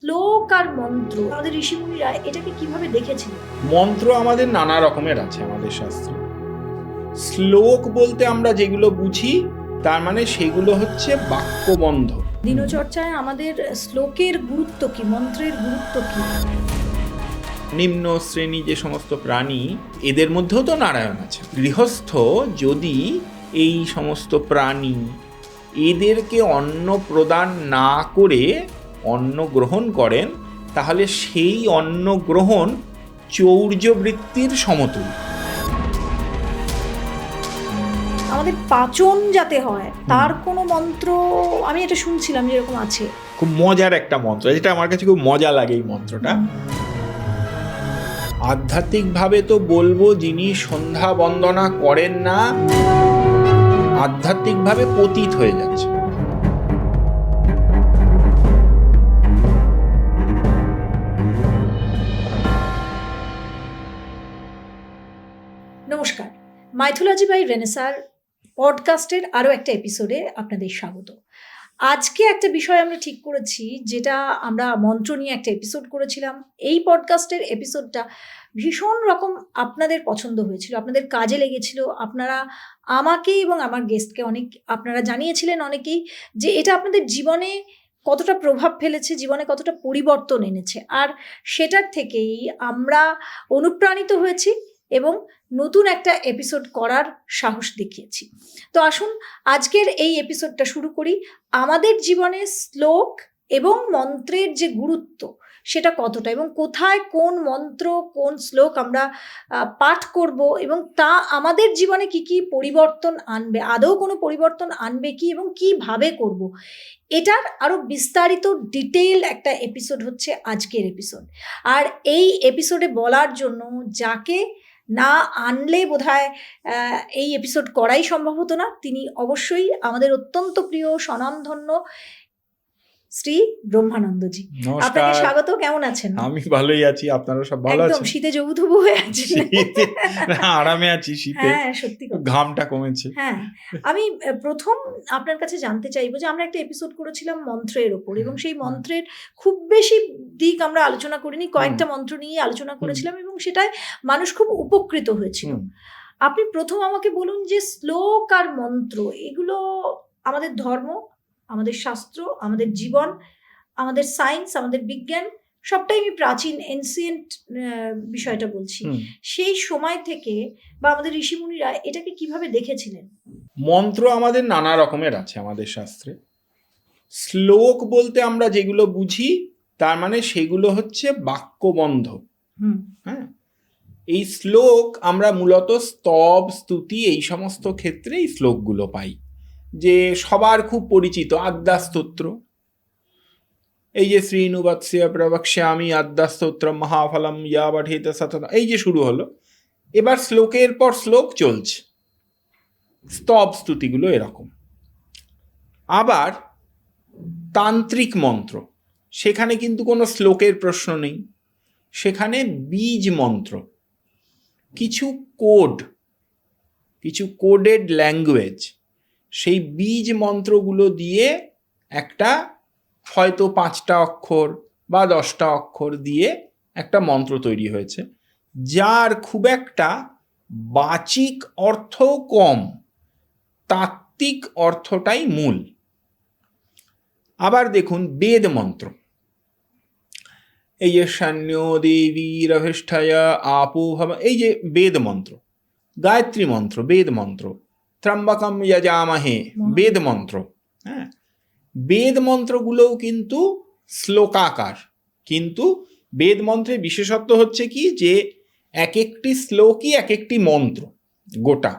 শ্লোক আর মন্ত্র আমাদের ঋষিমুনিরা এটাকে কিভাবে দেখেছিলেন? মন্ত্র আমাদের নানা রকমের আছে আমাদের শাস্ত্রে। শ্লোক বলতে আমরা যেগুলো বুঝি তার মানে সেগুলো হচ্ছে বাক্যবন্ধ। দিনচর্চায় আমাদের শ্লোকের গুরুত্ব কি, মন্ত্রের গুরুত্ব কি? নিম্ন শ্রেণী যে সমস্ত প্রাণী, এদের মধ্যেও তো নারায়ণ আছে। গৃহস্থ যদি এই সমস্ত প্রাণী এদেরকে অন্ন প্রদান না করে অন্ন গ্রহণ করেন, তাহলে সেই অন্ন গ্রহণ চৌর্যবৃত্তির সমতুল্য। আমাদের পাচন যাতে হয় তার কোনো মন্ত্র আমি এটা শুনছিলাম যেরকম আছে। খুব মজার একটা মন্ত্র, যেটা আমার কাছে খুব মজা লাগে এই মন্ত্রটা। আধ্যাত্মিকভাবে তো বলবো, যিনি সন্ধ্যা বন্দনা করেন না আধ্যাত্মিকভাবে পতিত হয়ে যাচ্ছে। নমস্কার, মাইথোলজি বাই রেনেসার পডকাস্টের আরও একটা এপিসোডে আপনাদের স্বাগত। আজকে একটা বিষয় আমরা ঠিক করেছি, যেটা আমরা মন্ত্র নিয়ে একটা এপিসোড করেছিলাম। এই পডকাস্টের এপিসোডটা ভীষণ রকম আপনাদের পছন্দ হয়েছিল, আপনাদের কাজে লেগেছিল। আপনারা আমাকে এবং আমার গেস্টকে আপনারা জানিয়েছিলেন অনেকেই যে এটা আপনাদের জীবনে কতটা প্রভাব ফেলেছে, জীবনে কতটা পরিবর্তন এনেছে। আর সেটার থেকেই আমরা অনুপ্রাণিত হয়েছি এবং নতুন একটা এপিসোড করার সাহস দেখিয়েছি। তো আসুন আজকের এই এপিসোডটা শুরু করি। আমাদের জীবনে শ্লোক এবং মন্ত্রের যে গুরুত্ব সেটা কতটা, এবং কোথায় কোন মন্ত্র কোন শ্লোক আমরা পাঠ করব, এবং তা আমাদের জীবনে কি কি পরিবর্তন আনবে, আদৌ কোনো পরিবর্তন আনবে কি, এবং কিভাবে করব, এটার আরো বিস্তারিত ডিটেইল একটা এপিসোড হচ্ছে আজকের এপিসোড। আর এই এপিসোডে বলার জন্য যাকে না আনলে বোধহয় এই এপিসোড করাই সম্ভব হতো না, তিনি অবশ্যই আমাদের অত্যন্ত প্রিয় স্বনামধন্য শ্রী ব্রহ্মানন্দজি। আপনাকে স্বাগত। কেমন আছেন? আমি ভালোই আছি, আপনারা সব ভালো আছেন? একদম শীতে জবুথবু হয়ে আছেন? আরামে আছি শীতে। হ্যাঁ, সত্যি কথা, ঘামটা কমেছে। হ্যাঁ। আমি প্রথম আপনার কাছে জানতে চাইবো যে আমরা একটা এপিসোড করেছিলাম মন্ত্রের ওপর, এবং সেই মন্ত্রের খুব বেশি দিক আমরা আলোচনা করিনি, কয়েকটা মন্ত্র নিয়ে আলোচনা করেছিলাম, এবং সেটায় মানুষ খুব উপকৃত হয়েছিল। আপনি প্রথম আমাকে বলুন যে শ্লোক আর মন্ত্র এগুলো আমাদের ধর্ম, আমাদের শাস্ত্র, আমাদের জীবন, আমাদের সায়েন্স, আমাদের বিজ্ঞান, সবটাই আমি প্রাচীন এনসিয়েন্ট বিষয়টা বলছি, সেই সময় থেকে বা আমাদের ঋষিমুনিরা এটাকে কিভাবে দেখেছিলেন? মন্ত্র আমাদের নানা রকমের আছে আমাদের শাস্ত্রে। শ্লোক বলতে আমরা যেগুলো বুঝি তার মানে সেগুলো হচ্ছে বাক্যবন্ধ। হ্যাঁ, এই শ্লোক আমরা মূলত স্তব স্তুতি এই সমস্ত ক্ষেত্রে এই শ্লোকগুলো পাই। যে সবার খুব পরিচিত আদ্যাস্তোত্র, এই যে শ্রীনুবৎস্য প্রবক্ষ্যামি আদ্যাস্তোত্র মহাফলম ইয়া বঠেত সতত, এই যে শুরু হলো, এবার শ্লোকের পর শ্লোক চলছে। স্তব স্তুতিগুলো এরকম। আবার তান্ত্রিক মন্ত্র, সেখানে কিন্তু কোনো শ্লোকের প্রশ্ন নেই, সেখানে বীজ মন্ত্র, কিছু কোডেড ল্যাঙ্গুয়েজ, সেই বীজ মন্ত্রগুলো দিয়ে একটা হয়তো 5টা অক্ষর বা 10টা অক্ষর দিয়ে একটা মন্ত্র তৈরি হয়েছে, যার খুব একটা বাচিক অর্থ কম, তাত্ত্বিক অর্থটাই মূল। আবার দেখুন বেদ মন্ত্র, এই যে শান্য দেবীরভিষ্ঠায়া আপো ভব, এই যে বেদ মন্ত্র, গায়ত্রী মন্ত্র বেদ মন্ত্র, ত্রম্বকম যজামহে বেদ মন্ত্র। হ্যাঁ, বেদ মন্ত্রগুলোও কিন্তু শ্লোকাকার, কিন্তু বেদ মন্ত্রের বিশেষত্ব হচ্ছে কি, যে এক একটি শ্লোকই এক একটি মন্ত্র, গোটা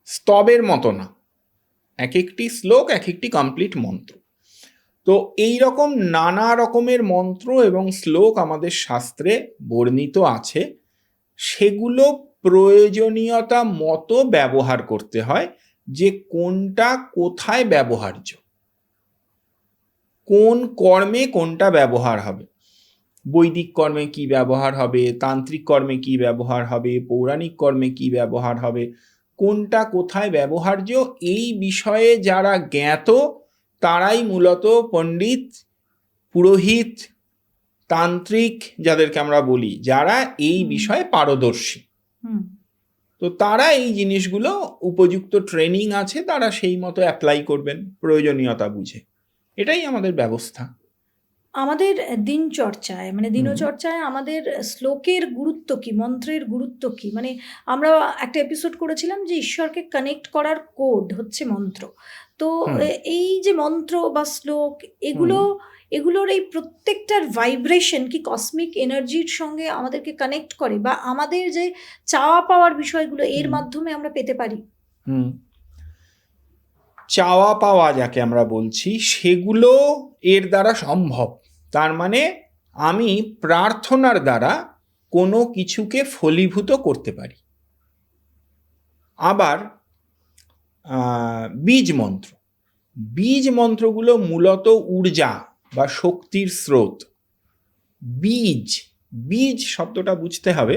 স্তবের মতো না, এক একটি শ্লোক এক একটি কমপ্লিট মন্ত্র। তো এই রকম নানা রকমের মন্ত্র এবং শ্লোক আমাদের শাস্ত্রে বর্ণিত আছে, সেগুলো প্রয়োজনীয়তা মতো ব্যবহার করতে হয়, যে কোনটা কোথায় ব্যবহার্য, কোন কর্মে কোনটা ব্যবহার হবে। বৈদিক কর্মে কি ব্যবহার হবে, তান্ত্রিক কর্মে কি ব্যবহার হবে, পৌরাণিক কর্মে কি ব্যবহার হবে, কোনটা কোথায় ব্যবহার্য, এই বিষয়ে যারা জ্ঞাত তারাই মূলত পণ্ডিত, পুরোহিত, তান্ত্রিক যাদেরকে আমরা বলি, যারা এই বিষয়ে পারদর্শী, তো তারা এই জিনিসগুলো উপযুক্ত ট্রেনিং আছে, তারা সেই মতো অ্যাপ্লাই করবেন প্রয়োজনীয়তা বুঝে। এটাই আমাদের ব্যবস্থা। আমাদের দিনচর্চায় মানে দিনচর্চায় আমাদের শ্লোকের গুরুত্ব কি, মন্ত্রের গুরুত্ব কি? মানে আমরা একটা এপিসোড করেছিলাম যে ঈশ্বরকে কানেক্ট করার কোড হচ্ছে মন্ত্র। তো এই যে মন্ত্র বা শ্লোক, এগুলোর এই প্রত্যেকটার ভাইব্রেশন কি কসমিক এনার্জির সঙ্গে আমাদেরকে কানেক্ট করে, বা আমাদের যে চাওয়া পাওয়ার বিষয়গুলো এর মাধ্যমে আমরা পেতে পারি? চাওয়া পাওয়া যাকে আমরা বলছি, সেগুলো এর দ্বারা সম্ভব। তার মানে আমি প্রার্থনার দ্বারা কোনো কিছুকে ফলীভূত করতে পারি। আবার বীজ মন্ত্রগুলো মূলত ঊর্জা বা শক্তির স্রোত। বীজ শব্দটা বুঝতে হবে।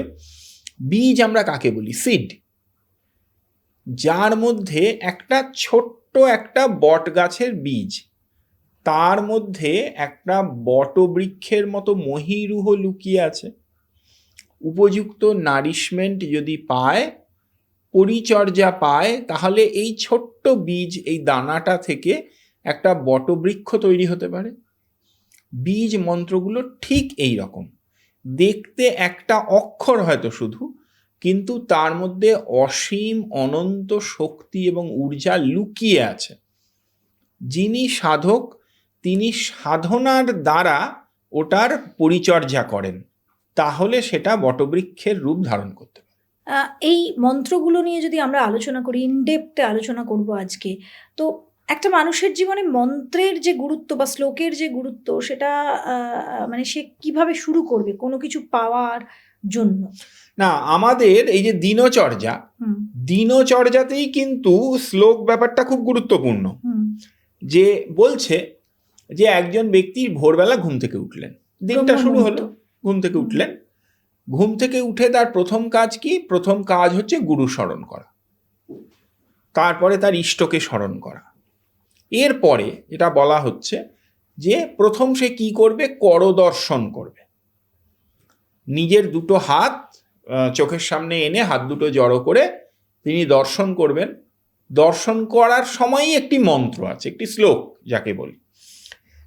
বীজ আমরা কাকে বলি? সিড। যার মধ্যে একটা ছোট্ট একটা বট গাছের বীজ, তার মধ্যে একটা বটবৃক্ষের মতো মহীরুহ লুকিয়ে আছে। উপযুক্ত নারিশমেন্ট যদি পায়, পরিচর্যা পায়, তাহলে এই ছোট্ট বীজ, এই দানাটা থেকে একটা বটবৃক্ষ তৈরি হতে পারে। বীজ মন্ত্রগুলো ঠিক এই রকম। দেখতে একটা অক্ষর হয়তো শুধু, কিন্তু তার মধ্যে অসীম অনন্ত শক্তি এবং ঊর্জা লুকিয়ে আছে। যিনি সাধক, তিনি সাধনার দ্বারা ওটার পরিচর্যা করেন, তাহলে সেটা বটবৃক্ষের রূপ ধারণ করতে পারে। এই মন্ত্রগুলো নিয়ে যদি আমরা আলোচনা করি, ইনডেপথে আলোচনা করব আজকে, তো একটা মানুষের জীবনে মন্ত্রের যে গুরুত্ব বা শ্লোকের যে গুরুত্ব, সেটা মানে সে কিভাবে শুরু করবে কোনো কিছু পাওয়ার জন্য? না, আমাদের এই যে দিনচর্যাতেই কিন্তু শ্লোক ব্যাপারটা খুব গুরুত্বপূর্ণ। যে বলছে যে একজন ব্যক্তি ভোরবেলা ঘুম থেকে উঠলেন, দিনটা শুরু হলো, ঘুম থেকে উঠলেন, ঘুম থেকে উঠে তার প্রথম কাজ কি? প্রথম কাজ হচ্ছে গুরু স্মরণ করা, তারপরে তার ইষ্টকে স্মরণ করা। এরপরে এটা বলা হচ্ছে যে প্রথম সে কি করবে? করদর্শন করবে। নিজের দুটো হাত চোখের সামনে এনে হাত দুটো জড়ো করে তিনি দর্শন করবেন। দর্শন করার সময়ই একটি মন্ত্র আছে, একটি শ্লোক যাকে বলি,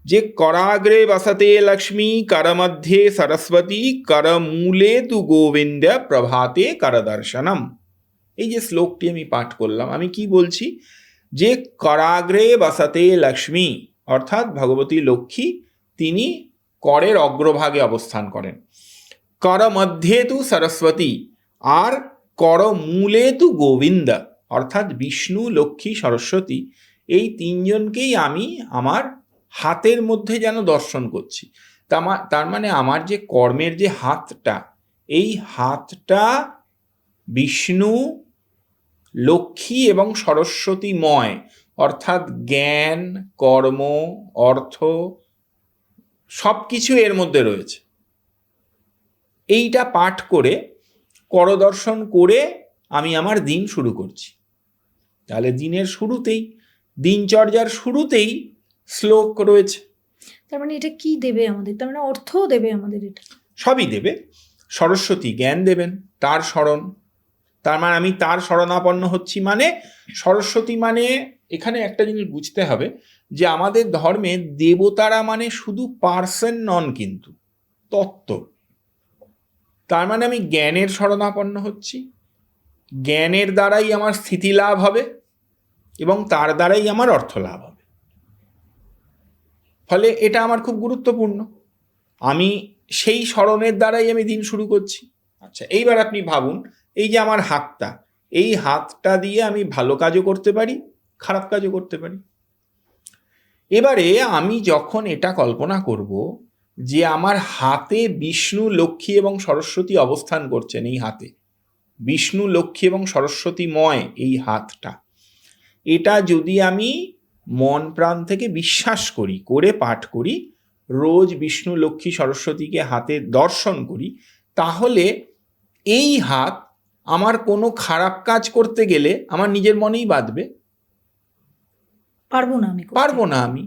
যে করাগ্রে বসতে লক্ষ্মী, করমধ্যে সরস্বতী, করমূলে তু গোবিন্দ, প্রভাতে করদর্শনম। এই যে শ্লোকটি আমি পাঠ করলাম, আমি কি বলছি? যে করাগ্রে বসতে লক্ষ্মী, অর্থাৎ ভগবতী লক্ষ্মী তিনি করের অগ্রভাগে অবস্থান করেন। কর মধ্যে তু সরস্বতী, আর কর মূলে তু গোবিন্দ, অর্থাৎ বিষ্ণু, লক্ষ্মী, সরস্বতী, এই তিনজনকেই আমি আমার হাতের মধ্যে যেন দর্শন করছি। তার মানে আমার যে কর্মের যে হাতটা, এই হাতটা বিষ্ণু, লক্ষ্মী এবং সরস্বতীময়, অর্থাৎ জ্ঞান, কর্ম, অর্থ সব কিছু এর মধ্যে রয়েছে। এইটা পাঠ করে, করদর্শন করে আমি আমার দিন শুরু করছি। তাহলে দিনের শুরুতেই, দিনচর্যার শুরুতেই শ্লোক রয়েছে। তার মানে এটা কি দেবে আমাদের? তার মানে অর্থও দেবে আমাদের? এটা সবই দেবে। সরস্বতী জ্ঞান দেবেন, তার স্মরণ। তার মানে আমি তার শরণাপন্ন হচ্ছি, মানে সরস্বতী মানে, এখানে একটা জিনিস বুঝতে হবে যে আমাদের ধর্মে দেবতারা মানে শুধু পার্সন নন, কিন্তু তত্ত্ব। তার মানে আমি জ্ঞানের শরণাপন্ন হচ্ছি, জ্ঞানের দ্বারাই আমার স্থিতি লাভ হবে এবং তার দ্বারাই আমার অর্থ লাভ হবে। ফলে এটা আমার খুব গুরুত্বপূর্ণ। আমি সেই স্মরণের দ্বারাই আমি দিন শুরু করছি। আচ্ছা, এইবার আপনি ভাবুন, এই যে আমার হাতটা, এই হাতটা দিয়ে আমি ভালো কাজও করতে পারি, খারাপ কাজও করতে পারি। এবারে আমি যখন এটা কল্পনা করব যে আমার হাতে বিষ্ণু, লক্ষ্মী এবং সরস্বতী অবস্থান করছেন, এই হাতে বিষ্ণু, লক্ষ্মী এবং সরস্বতীময় এই হাতটা, এটা যদি আমি মন প্রাণ থেকে বিশ্বাস করি, করে পাঠ করি, রোজ বিষ্ণু, লক্ষ্মী, সরস্বতীকে হাতে দর্শন করি, তাহলে এই হাত আমার কোনো খারাপ কাজ করতে গেলে আমার নিজের মনেই বাঁধবে, পারবো না আমি।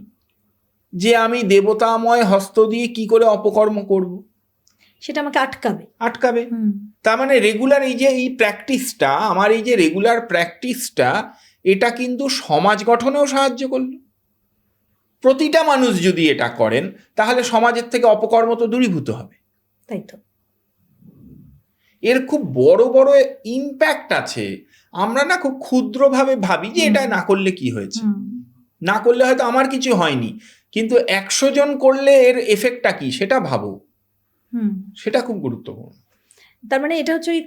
যে আমি দেবতাময় হস্ত দিয়ে কি করে অপকর্ম করব, সেটা আমাকে আটকাবে। তার মানে রেগুলার এই প্র্যাকটিসটা, আমার এই যে রেগুলার প্র্যাকটিসটা, এটা কিন্তু সমাজ গঠনেও সাহায্য করলো। প্রতিটা মানুষ যদি এটা করেন তাহলে সমাজের থেকে অপকর্ম তো দূরীভূত হবে। তাই তো, এর খুব বড় বড় ইম্প্যাক্ট আছে। আমরা না খুব ক্ষুদ্রভাবে ভাবি যে এটা না করলে কি হয়েছে, না করলে হয়তো আমার কিছু হয়নি, কিন্তু 100 জন করলে এর এফেক্টটা কি সেটা ভাবো। সেটা খুব গুরুত্বপূর্ণ। তার মানে এটা হচ্ছে ওই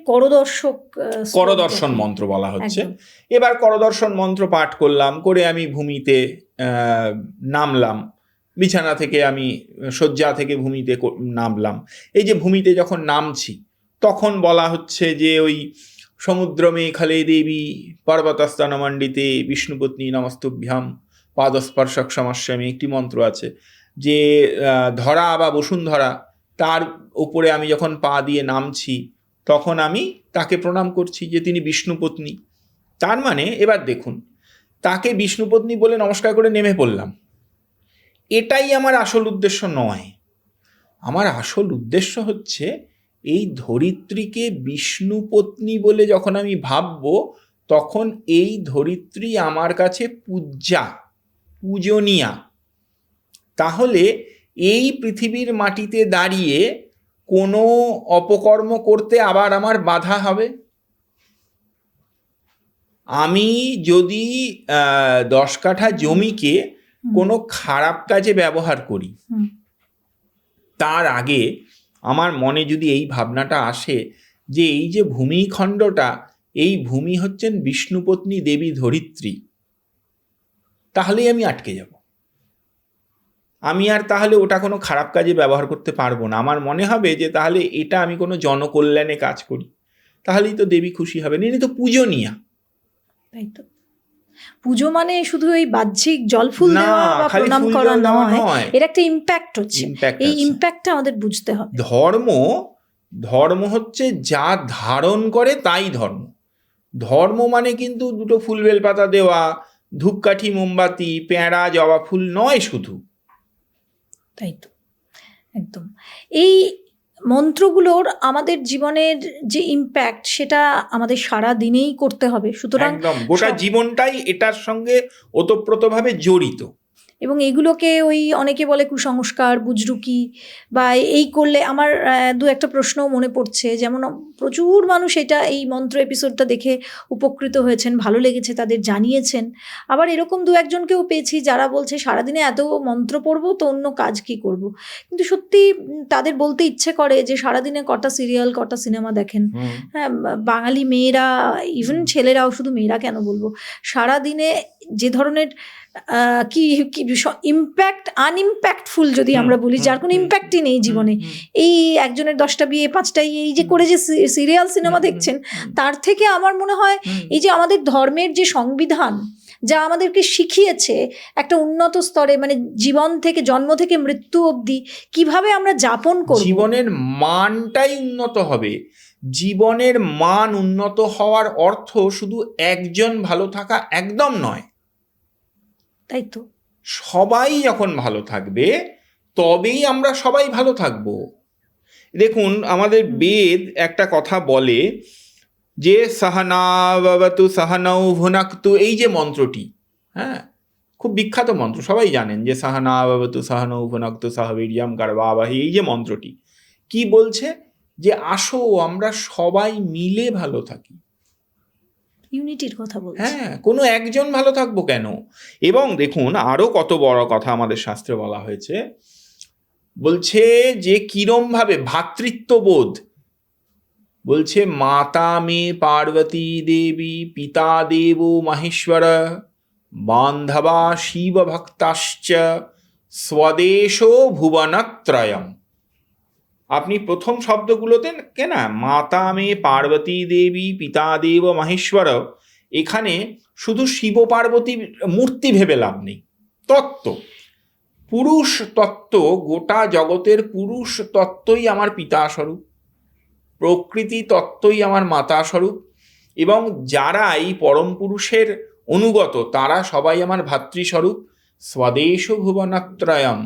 করদর্শন মন্ত্র বলা হচ্ছে। এবার করদর্শন মন্ত্র পাঠ করলাম, করে আমি ভূমিতে নামলাম, বিছানা থেকে আমি শয্যা থেকে ভূমিতে নামলাম। এই যে ভূমিতে যখন নামছি তখন বলা হচ্ছে যে ওই সমুদ্র মেঘালে দেবী পর্বতস্থানমণ্ডিতে বিষ্ণুপত্নী নমস্তুভ্যাম পাদস্পর্শক সমস্যামী, একটি মন্ত্র আছে যে ধরা বা বসুন্ধরা, তার উপরে আমি যখন পা দিয়ে নামছি তখন আমি তাকে প্রণাম করছি যে তিনি বিষ্ণুপত্নী। তার মানে এবার দেখুন, তাকে বিষ্ণুপত্নী বলে নমস্কার করে নেমে পড়লাম, এটাই আমার আসল উদ্দেশ্য নয়। আমার আসল উদ্দেশ্য হচ্ছে এই ধরিত্রীকে বিষ্ণুপত্নী বলে যখন আমি ভাববো, তখন এই ধরিত্রী আমার কাছে পূজনীয়া। তাহলে এই পৃথিবীর মাটিতে দাঁড়িয়ে কোনো অপকর্ম করতে আবার আমার বাধা হবে? আমি যদি 10 কাঠা জমিকে কোনো খারাপ কাজে ব্যবহার করি, তার আগে আমার মনে যদি এই ভাবনাটা আসে যে এই যে ভূমিখণ্ডটা, এই ভূমি হচ্ছেন বিষ্ণুপত্নী দেবী ধরিত্রী, তাহলেই আমি আটকে যাব। আমি আর তাহলে ওটা কোনো খারাপ কাজে ব্যবহার করতে পারবো না। আমার মনে হবে যে তাহলে এটা আমি কোনো জনকল্যাণে কাজ করি, তাহলেই তো দেবী খুশি হবে। ইনি তো পূজনীয়া। তাই তো, পুজো মানে শুধু এই বাহ্যিক জল ফুল দেওয়া বা প্রণাম করা নয়, এর একটা ইম্প্যাক্ট হচ্ছে। এই ইম্প্যাক্টটা আমাদের বুঝতে হবে। ধর্ম হচ্ছে যা ধারণ করে তাই ধর্ম। ধর্ম মানে কিন্তু দুটো ফুল বেলপাতা দেওয়া, ধূপকাঠি মোমবাতি পেঁড়া জবা ফুল নয় শুধু। তাই তো, একদম। এই মন্ত্রগুলোর আমাদের জীবনের যে ইম্প্যাক্ট, সেটা আমাদের সারা দিনেই করতে হবে। সুতরাং একদম গোটা জীবনটাই এটার সঙ্গে ওতপ্রোতভাবে জড়িত। এবং এগুলোকে ওই অনেকে বলে কুসংস্কার, বুজরুকি, বা এই করলে আমার দু একটা প্রশ্নও মনে পড়ছে। যেমন প্রচুর মানুষ এটা এই মন্ত্র এপিসোডটা দেখে উপকৃত হয়েছেন, ভালো লেগেছে তাদের, জানিয়েছেন। আবার এরকম দু একজনকেও পেয়েছি যারা বলছে সারাদিনে এত মন্ত্র পড়বো তো অন্য কাজ কি করব। কিন্তু সত্যি তাদের বলতে ইচ্ছে করে যে সারাদিনে কটা সিরিয়াল, কটা সিনেমা দেখেন। হ্যাঁ, বাঙালি মেয়েরা, ইভেন ছেলেরাও, শুধু মেয়েরা কেন বলবো, সারাদিনে যে ধরনের কি ইম্প্যাক্ট, আনইম্প্যাক্টফুল যদি আমরা বলি, যার কোনো ইম্প্যাক্টই নেই জীবনে, এই একজনের 10টা বিয়ে 5টাই এই যে করে যে সিরিয়াল সিনেমা দেখছেন, তার থেকে আমার মনে হয় এই যে আমাদের ধর্মের যে সংবিধান, যা আমাদেরকে শিখিয়েছে একটা উন্নত স্তরে, মানে জীবন থেকে, জন্ম থেকে মৃত্যু অবধি কিভাবে আমরা যাপন করব, জীবনের মানটাই উন্নত হবে। জীবনের মান উন্নত হওয়ার অর্থ শুধু একজন ভালো থাকা একদম নয়। তাই তো, সবাই যখন ভালো থাকবে তবেই আমরা সবাই ভালো থাকব। দেখুন, আমাদের বেদ একটা কথা বলে যে সহনাবতু সহনৌ ভুনাক্তু, এই যে মন্ত্রটি, হ্যাঁ, খুব বিখ্যাত মন্ত্র, সবাই জানেন যে সহনাবতু সহনৌ ভুনাক্তু সহ বীর্যং করবাবহৈ, এই যে মন্ত্রটি কি বলছে, যে আসো আমরা সবাই মিলে ভালো থাকি। ইউনিটির কথা বলছে। হ্যাঁ, কোনো একজন ভালো থাকবো কেন? এবং দেখুন আরো কত বড় কথা আমাদের শাস্ত্রে বলা হয়েছে, বলছে যে কিরম ভাবে ভ্রাতৃত্ববোধ, বলছে মাতা মে পার্বতী দেবী, পিতা দেব মহেশ্বর, বান্ধবা শিব ভক্তাশ্চ, স্বদেশ ভুবনত্রয়ম। আপনি প্রথম শব্দগুলোতে কেনা মাতা মে পার্বতী দেবী, পিতা দেব মহেশ্বর, এখানে শুধু শিব পার্বতী মূর্তি ভেবে লাভ নেই, তত্ত্ব, পুরুষ তত্ত্ব, গোটা জগতের পুরুষ তত্ত্বই আমার পিতা স্বরূপ, প্রকৃতি তত্ত্বই আমার মাতা স্বরূপ, এবং যারা এই পরম পুরুষের অনুগত তারা সবাই আমার ভাতৃস্বরূপ। স্বদেশ ভুবনত্রয়ম,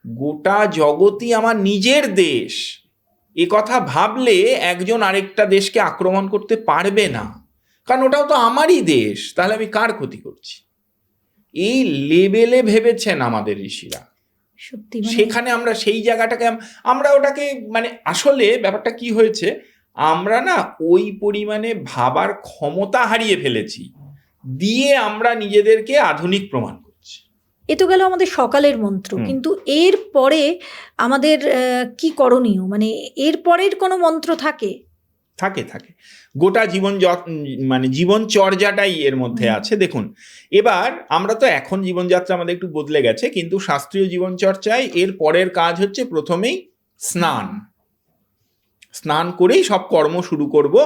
গোটা জগতই আমার নিজের দেশ, এ কথা ভাবলে একজন আরেকটা দেশকে আক্রমণ করতে পারবে না, কারণ ওটাও তো আমারই দেশ, তাহলে আমি কার ক্ষতি করছি? এই লেভেলে ভেবেছেন আমাদের ঋষিরা। সত্যি সেখানে আমরা সেই জায়গাটাকে আমরা ওটাকে মানে আসলে ব্যাপারটা কি হয়েছে, আমরা না ওই পরিমাণে ভাবার ক্ষমতা হারিয়ে ফেলেছি, দিয়ে আমরা নিজেদেরকে আধুনিক প্রমাণ করছি। এ তো গেল আমাদের সকালের মন্ত্র, কিন্তু এর পরে আমাদের কি করণীয়, মানে এর পরের কোনো মন্ত্র থাকে? থাকে থাকে গোটা জীবন মানে জীবনচর্যাটাই এর মধ্যে আছে। দেখুন, এবার আমরা তো এখন জীবনযাত্রা আমাদের একটু বদলে গেছে, কিন্তু শাস্ত্রীয় জীবনচর্চায় এর পরের কাজ হচ্ছে প্রথমেই স্নান করেই সব কর্ম শুরু করব।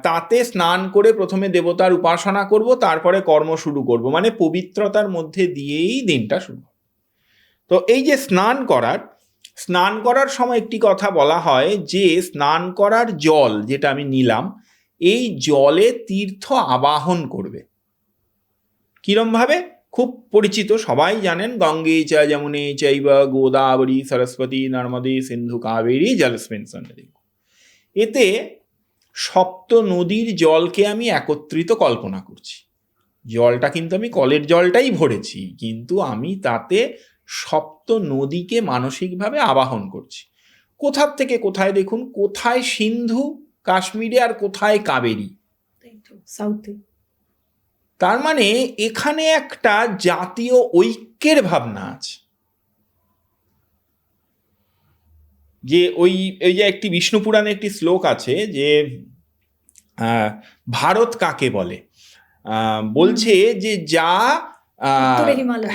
তাতে স্নান করে প্রথমে দেবতার উপাসনা করব, তারপরে কর্ম শুরু করব, মানে পবিত্রতার মধ্যে দিয়েই দিনটা শুরু হবে। তো এই যে স্নান করার সময় একটি কথা বলা হয় যে স্নান করার জল যেটা আমি নিলাম, এই জলে তীর্থ আবাহন করবে। কিরম ভাবে? খুব পরিচিত, সবাই জানেন, গঙ্গে চ যমুনে চৈব গোদাবরী সরস্বতী নর্মদে সিন্ধু কাবেরী জলস্মিন সন্নিধিং। এতে সপ্ত নদীর জলকে আমি একত্রিত কল্পনা করছি। জলটা কিন্তু আমি কলের জলটাই ভরেছি, কিন্তু আমি তাতে সপ্ত নদীকে মানসিকভাবে আবাহন করছি। কোথার থেকে কোথায়? দেখুন, কোথায় সিন্ধু কাশ্মীরে আর কোথায় কাবেরী সাউথে। তার মানে এখানে একটা জাতীয় ঐক্যের ভাবনা আছে। যে ওই যে একটি বিষ্ণু পুরাণে একটি শ্লোক আছে যে ভারত কাকে বলে, বলছে যে যা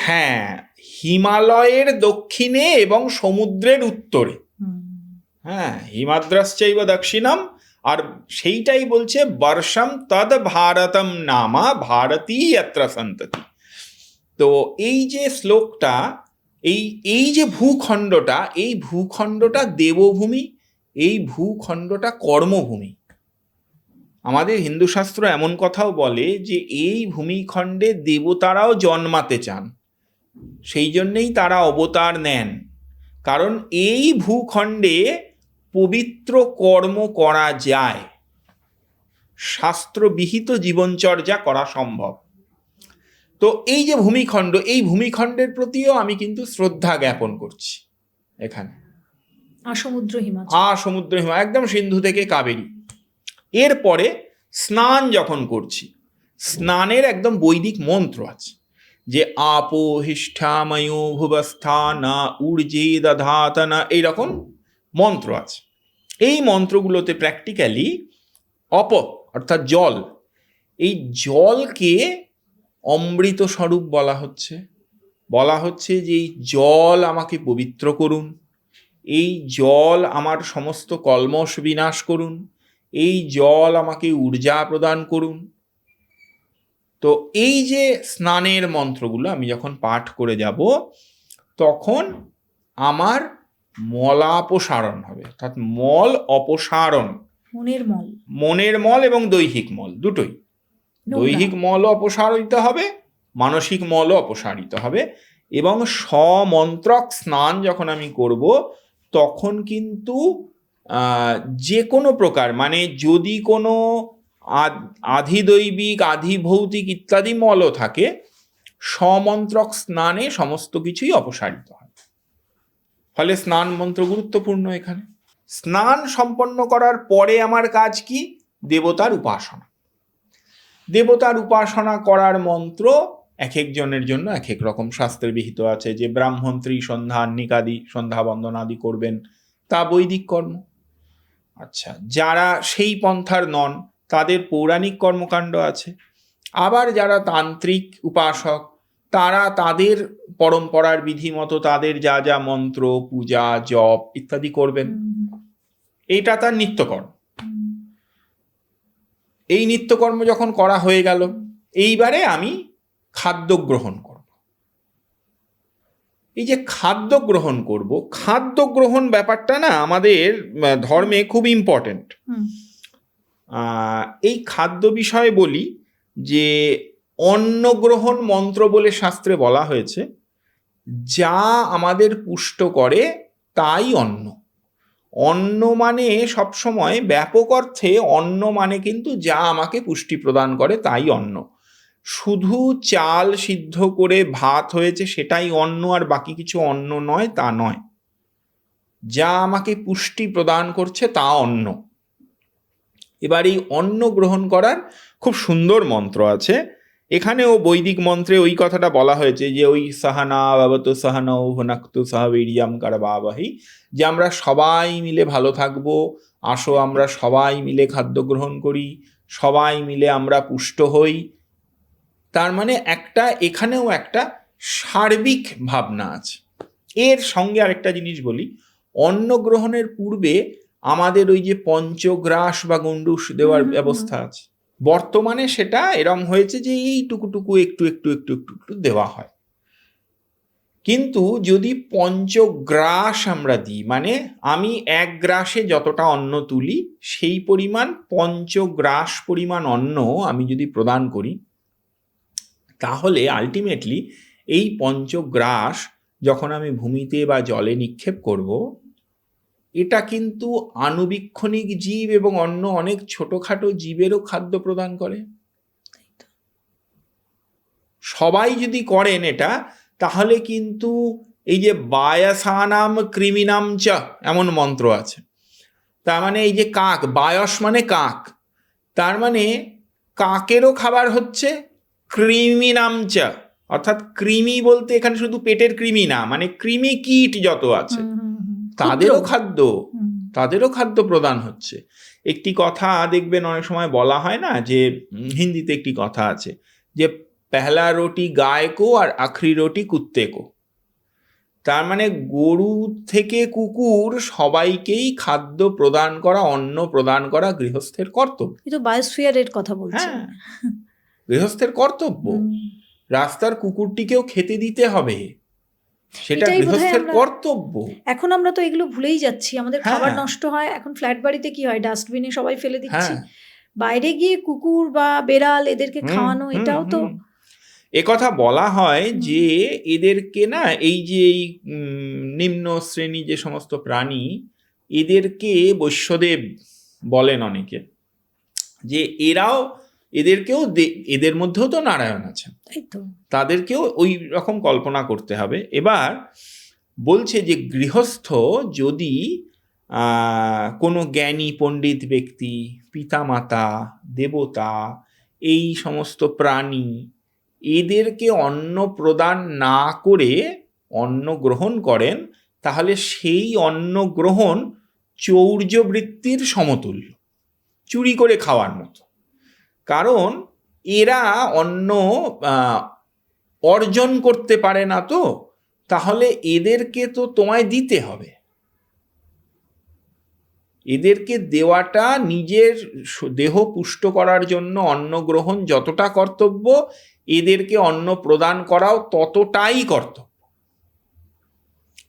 হ্যাঁ, হিমালয়ের দক্ষিণে এবং সমুদ্রের উত্তরে, হ্যাঁ, হিমাদ্রাশ্চৈব দক্ষিণম, আর সেইটাই বলছে বর্ষম তদ ভারতম নামা ভারতী যত্র সন্ততি। তো এই যে শ্লোকটা, এই যে ভূখণ্ডটা, এই ভূখণ্ডটা দেবভূমি, এই ভূখণ্ডটা কর্মভূমি। আমাদের হিন্দু শাস্ত্র এমন কথাও বলে যে এই ভূমিখণ্ডে দেবতারাও জন্মাতে চান, সেই জন্যেই তারা অবতার নেন, কারণ এই ভূখণ্ডে পবিত্র কর্ম করা যায়, শাস্ত্রবিহিত জীবনচর্যা করা সম্ভব। তো এই যে ভূমিখণ্ড, এই ভূমিখণ্ডের প্রতিও আমি কিন্তু শ্রদ্ধা জ্ঞাপন করছি এখানে। সমুদ্র একদম সিন্ধু থেকে কাবেরী। এরপরে স্নান যখন করছি, স্নানের একদম বৈদিক মন্ত্র আছে যে আপো হিষ্ঠাময়ো ভুবস্থানা ঊর্জে দধাতনা, এইরকম মন্ত্র আছে। এই মন্ত্রগুলোতে প্র্যাকটিক্যালি অর্থাৎ জল, এই জলকে অমৃত স্বরূপ বলা হচ্ছে যে এই জল আমাকে পবিত্র করুন, এই জল আমার সমস্ত কলমশ বিনাশ করুন, এই জল আমাকে ঊর্জা প্রদান করুন। তো এই যে স্নানের মন্ত্রগুলো আমি যখন পাঠ করে যাব, তখন আমার মলাপসারণ হবে, অর্থাৎ মল অপসারণ, মনের মল এবং দৈহিক মল দুটোই। দৈহিক মলও অপসারিত হবে, মানসিক মলও অপসারিত হবে। এবং সমন্ত্রক স্নান যখন আমি করব, তখন কিন্তু যে কোনো প্রকার, মানে যদি কোনো আধিদৈবিক আধিভৌতিক ইত্যাদি মলও থাকে, সমন্ত্রক স্নানে সমস্ত কিছুই অপসারিত হয়। ফলে স্নান মন্ত্র গুরুত্বপূর্ণ এখানে। স্নান সম্পন্ন করার পরে আমার কাজ কি? দেবতার উপাসনা। দেবতার উপাসনা করার মন্ত্র এক একজনের জন্য এক এক রকম শাস্ত্রে বিহিত আছে। যে ব্রাহ্মণ ত্রিসন্ধ্যান্নিকাদি, সন্ধ্যা বন্দনাদি করবেন, তা বৈদিক কর্ম। আচ্ছা, যারা সেই পন্থার নন, তাদের পৌরাণিক কর্মকাণ্ড আছে। আবার যারা তান্ত্রিক উপাসক, তারা তাদের পরম্পরার বিধি মতো তাদের যা যা মন্ত্র, পূজা, জপ ইত্যাদি করবেন। এইটা তার নিত্যকর্ম। এই নিত্যকর্ম যখন করা হয়ে গেল, এইবারে আমি খাদ্য গ্রহণ করব। এই যে খাদ্য গ্রহণ ব্যাপারটা না আমাদের ধর্মে খুব ইম্পর্টেন্ট। এই খাদ্য বিষয়ে বলি যে অন্নগ্রহণ মন্ত্র বলে শাস্ত্রে বলা হয়েছে, যা আমাদের পুষ্ট করে তাই অন্ন। অন্ন মানে সবসময় ব্যাপক অর্থে অন্ন মানে কিন্তু যা আমাকে পুষ্টি প্রদান করে তাই অন্ন। শুধু চাল সিদ্ধ করে ভাত হয়েছে সেটাই অন্ন আর বাকি কিছু অন্ন নয়, তা নয়। যা আমাকে পুষ্টি প্রদান করছে তা অন্ন। এবার এই অন্ন গ্রহণ করার খুব সুন্দর মন্ত্র আছে। এখানেও বৈদিক মন্ত্রে ওই কথাটা বলা হয়েছে যে ওই সাহানা বাবতু সাহানৌ ভুনাক্তু সহ বীর্যম করবাবহি, যে আমরা সবাই মিলে ভালো থাকবো, আসো আমরা সবাই মিলে খাদ্য গ্রহণ করি, সবাই মিলে আমরা পুষ্ট হই। তার মানে এখানেও একটা সার্বিক ভাবনা আছে। এর সঙ্গে আরেকটা জিনিস বলি, অন্ন গ্রহণের পূর্বে আমাদের ওই যে পঞ্চগ্রাস বা গণ্ডূষ দেওয়ার ব্যবস্থা আছে, বর্তমানে সেটা এরম হয়েছে যে এই টুকুটুকু একটু একটু একটু একটু একটু দেওয়া হয়। কিন্তু যদি পঞ্চগ্রাস আমরা দিই, মানে আমি 1 গ্রাসে যতটা অন্ন তুলি সেই পরিমাণ পঞ্চগ্রাস পরিমাণ অন্ন আমি যদি প্রদান করি, তাহলে আলটিমেটলি এই পঞ্চগ্রাস যখন আমি ভূমিতে বা জলে নিক্ষেপ করব, এটা কিন্তু আণুবীক্ষণিক জীব এবং অন্য অনেক ছোটখাটো জীবেরও খাদ্য প্রদান করে। সবাই যদি করেন এটা, তাহলে কিন্তু এই যে বায়াসানাম কৃমিনাম চ এমন মন্ত্র আছে, তার মানে এই যে কাক, বায়স মানে কাক, তার মানে কাকেরও খাবার হচ্ছে কৃমিনাম চ, অর্থাৎ কৃমি বলতে এখানে শুধু পেটের কৃমি না, মানে কৃমি কীট যত আছে তাদেরও খাদ্য প্রদান হচ্ছে। একটি কথা দেখবেন অনেক সময় বলা হয় না, যে হিন্দিতে একটি কথা আছে যে পেহলা রুটি গায় কো আর আখরি রুটি কুত্তে কো। তার মানে গরু থেকে কুকুর সবাইকেই খাদ্য প্রদান করা, অন্ন প্রদান করা গৃহস্থের কর্তব্য। কিন্তু বায়োস্ফিয়ারের কথা বলছি। হ্যাঁ, গৃহস্থের কর্তব্য। রাস্তার কুকুরটিকেও খেতে দিতে হবে, সেটা গৃহস্থের কর্তব্য। এখন আমরা তো এগুলো ভুলেই যাচ্ছি, আমাদের খাবার নষ্ট হয়। এখন ফ্ল্যাট বাড়িতে কি হয়, ডাস্টবিনে সবাই ফেলে দিচ্ছি। বাইরে গিয়ে কুকুর বা বেড়াল এদেরকে খাওয়ানো, এটাও তো একথা বলা হয় যে এদেরকে না, এই যে এই নিম্ন শ্রেণী যে সমস্ত প্রাণী, এদেরকে বৈশ্যদেব বলেন অনেকে, যে এদেরকেও এদের মধ্যেও তো নারায়ণ আছেন, তাদেরকেও ওই রকম কল্পনা করতে হবে। এবার বলছে যে গৃহস্থ যদি কোনো জ্ঞানী পণ্ডিত ব্যক্তি, পিতামাতা, দেবতা, এই সমস্ত প্রাণী, এদেরকে অন্ন প্রদান না করে অন্ন গ্রহণ করেন, তাহলে সেই অন্ন গ্রহণ চৌর্যবৃত্তির সমতুল্য, চুরি করে খাওয়ার মতো। কারণ এরা অন্ন অর্জন করতে পারে না, তো তাহলে এদেরকে তো তোমায় দিতে হবে। এদেরকে দেওয়াটা নিজের দেহ পুষ্ট করার জন্য অন্ন গ্রহণ যতটা কর্তব্য, এদেরকে অন্ন প্রদান করাও ততটাই কর্তব্য।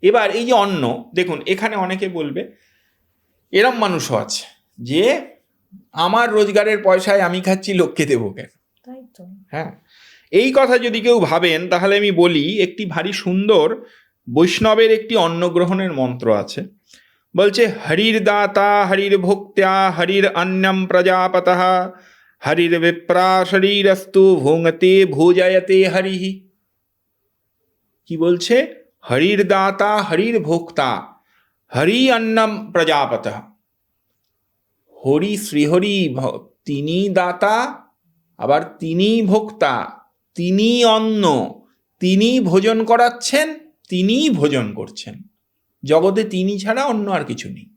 এবার এই যে অন্ন, দেখুন এখানে অনেকে বলবে, এরম মানুষও আছে যে আমার রোজগারের পয়সায় আমি খাচ্ছি, লোককে দেবো কেন? হ্যাঁ, এই কথা যদি কেউ ভাবেন, তাহলে আমি বলি একটি ভারী সুন্দর বৈষ্ণবের একটি অন্ন গ্রহণের মন্ত্র আছে। বলছে হরির দাতা হরির ভোক্তা হরির অন্নম প্রজাপতঃ হরির বিপ্রা শরীরস্তু ভুঙ্গতে ভোজয়তে হরিঃ। কি বলছে? হরির দাতা হরির ভোক্তা হরি অন্নম প্রজাপতঃ। হরি শ্রীহরি তিনি দাতা, আবার তিনি ভোক্তা, তিনি অন্ন, তিনি ভোজন করাচ্ছেন, তিনি ভোজন করছেন। জগতে তিনি ছাড়া অন্য আর কিছু নেই।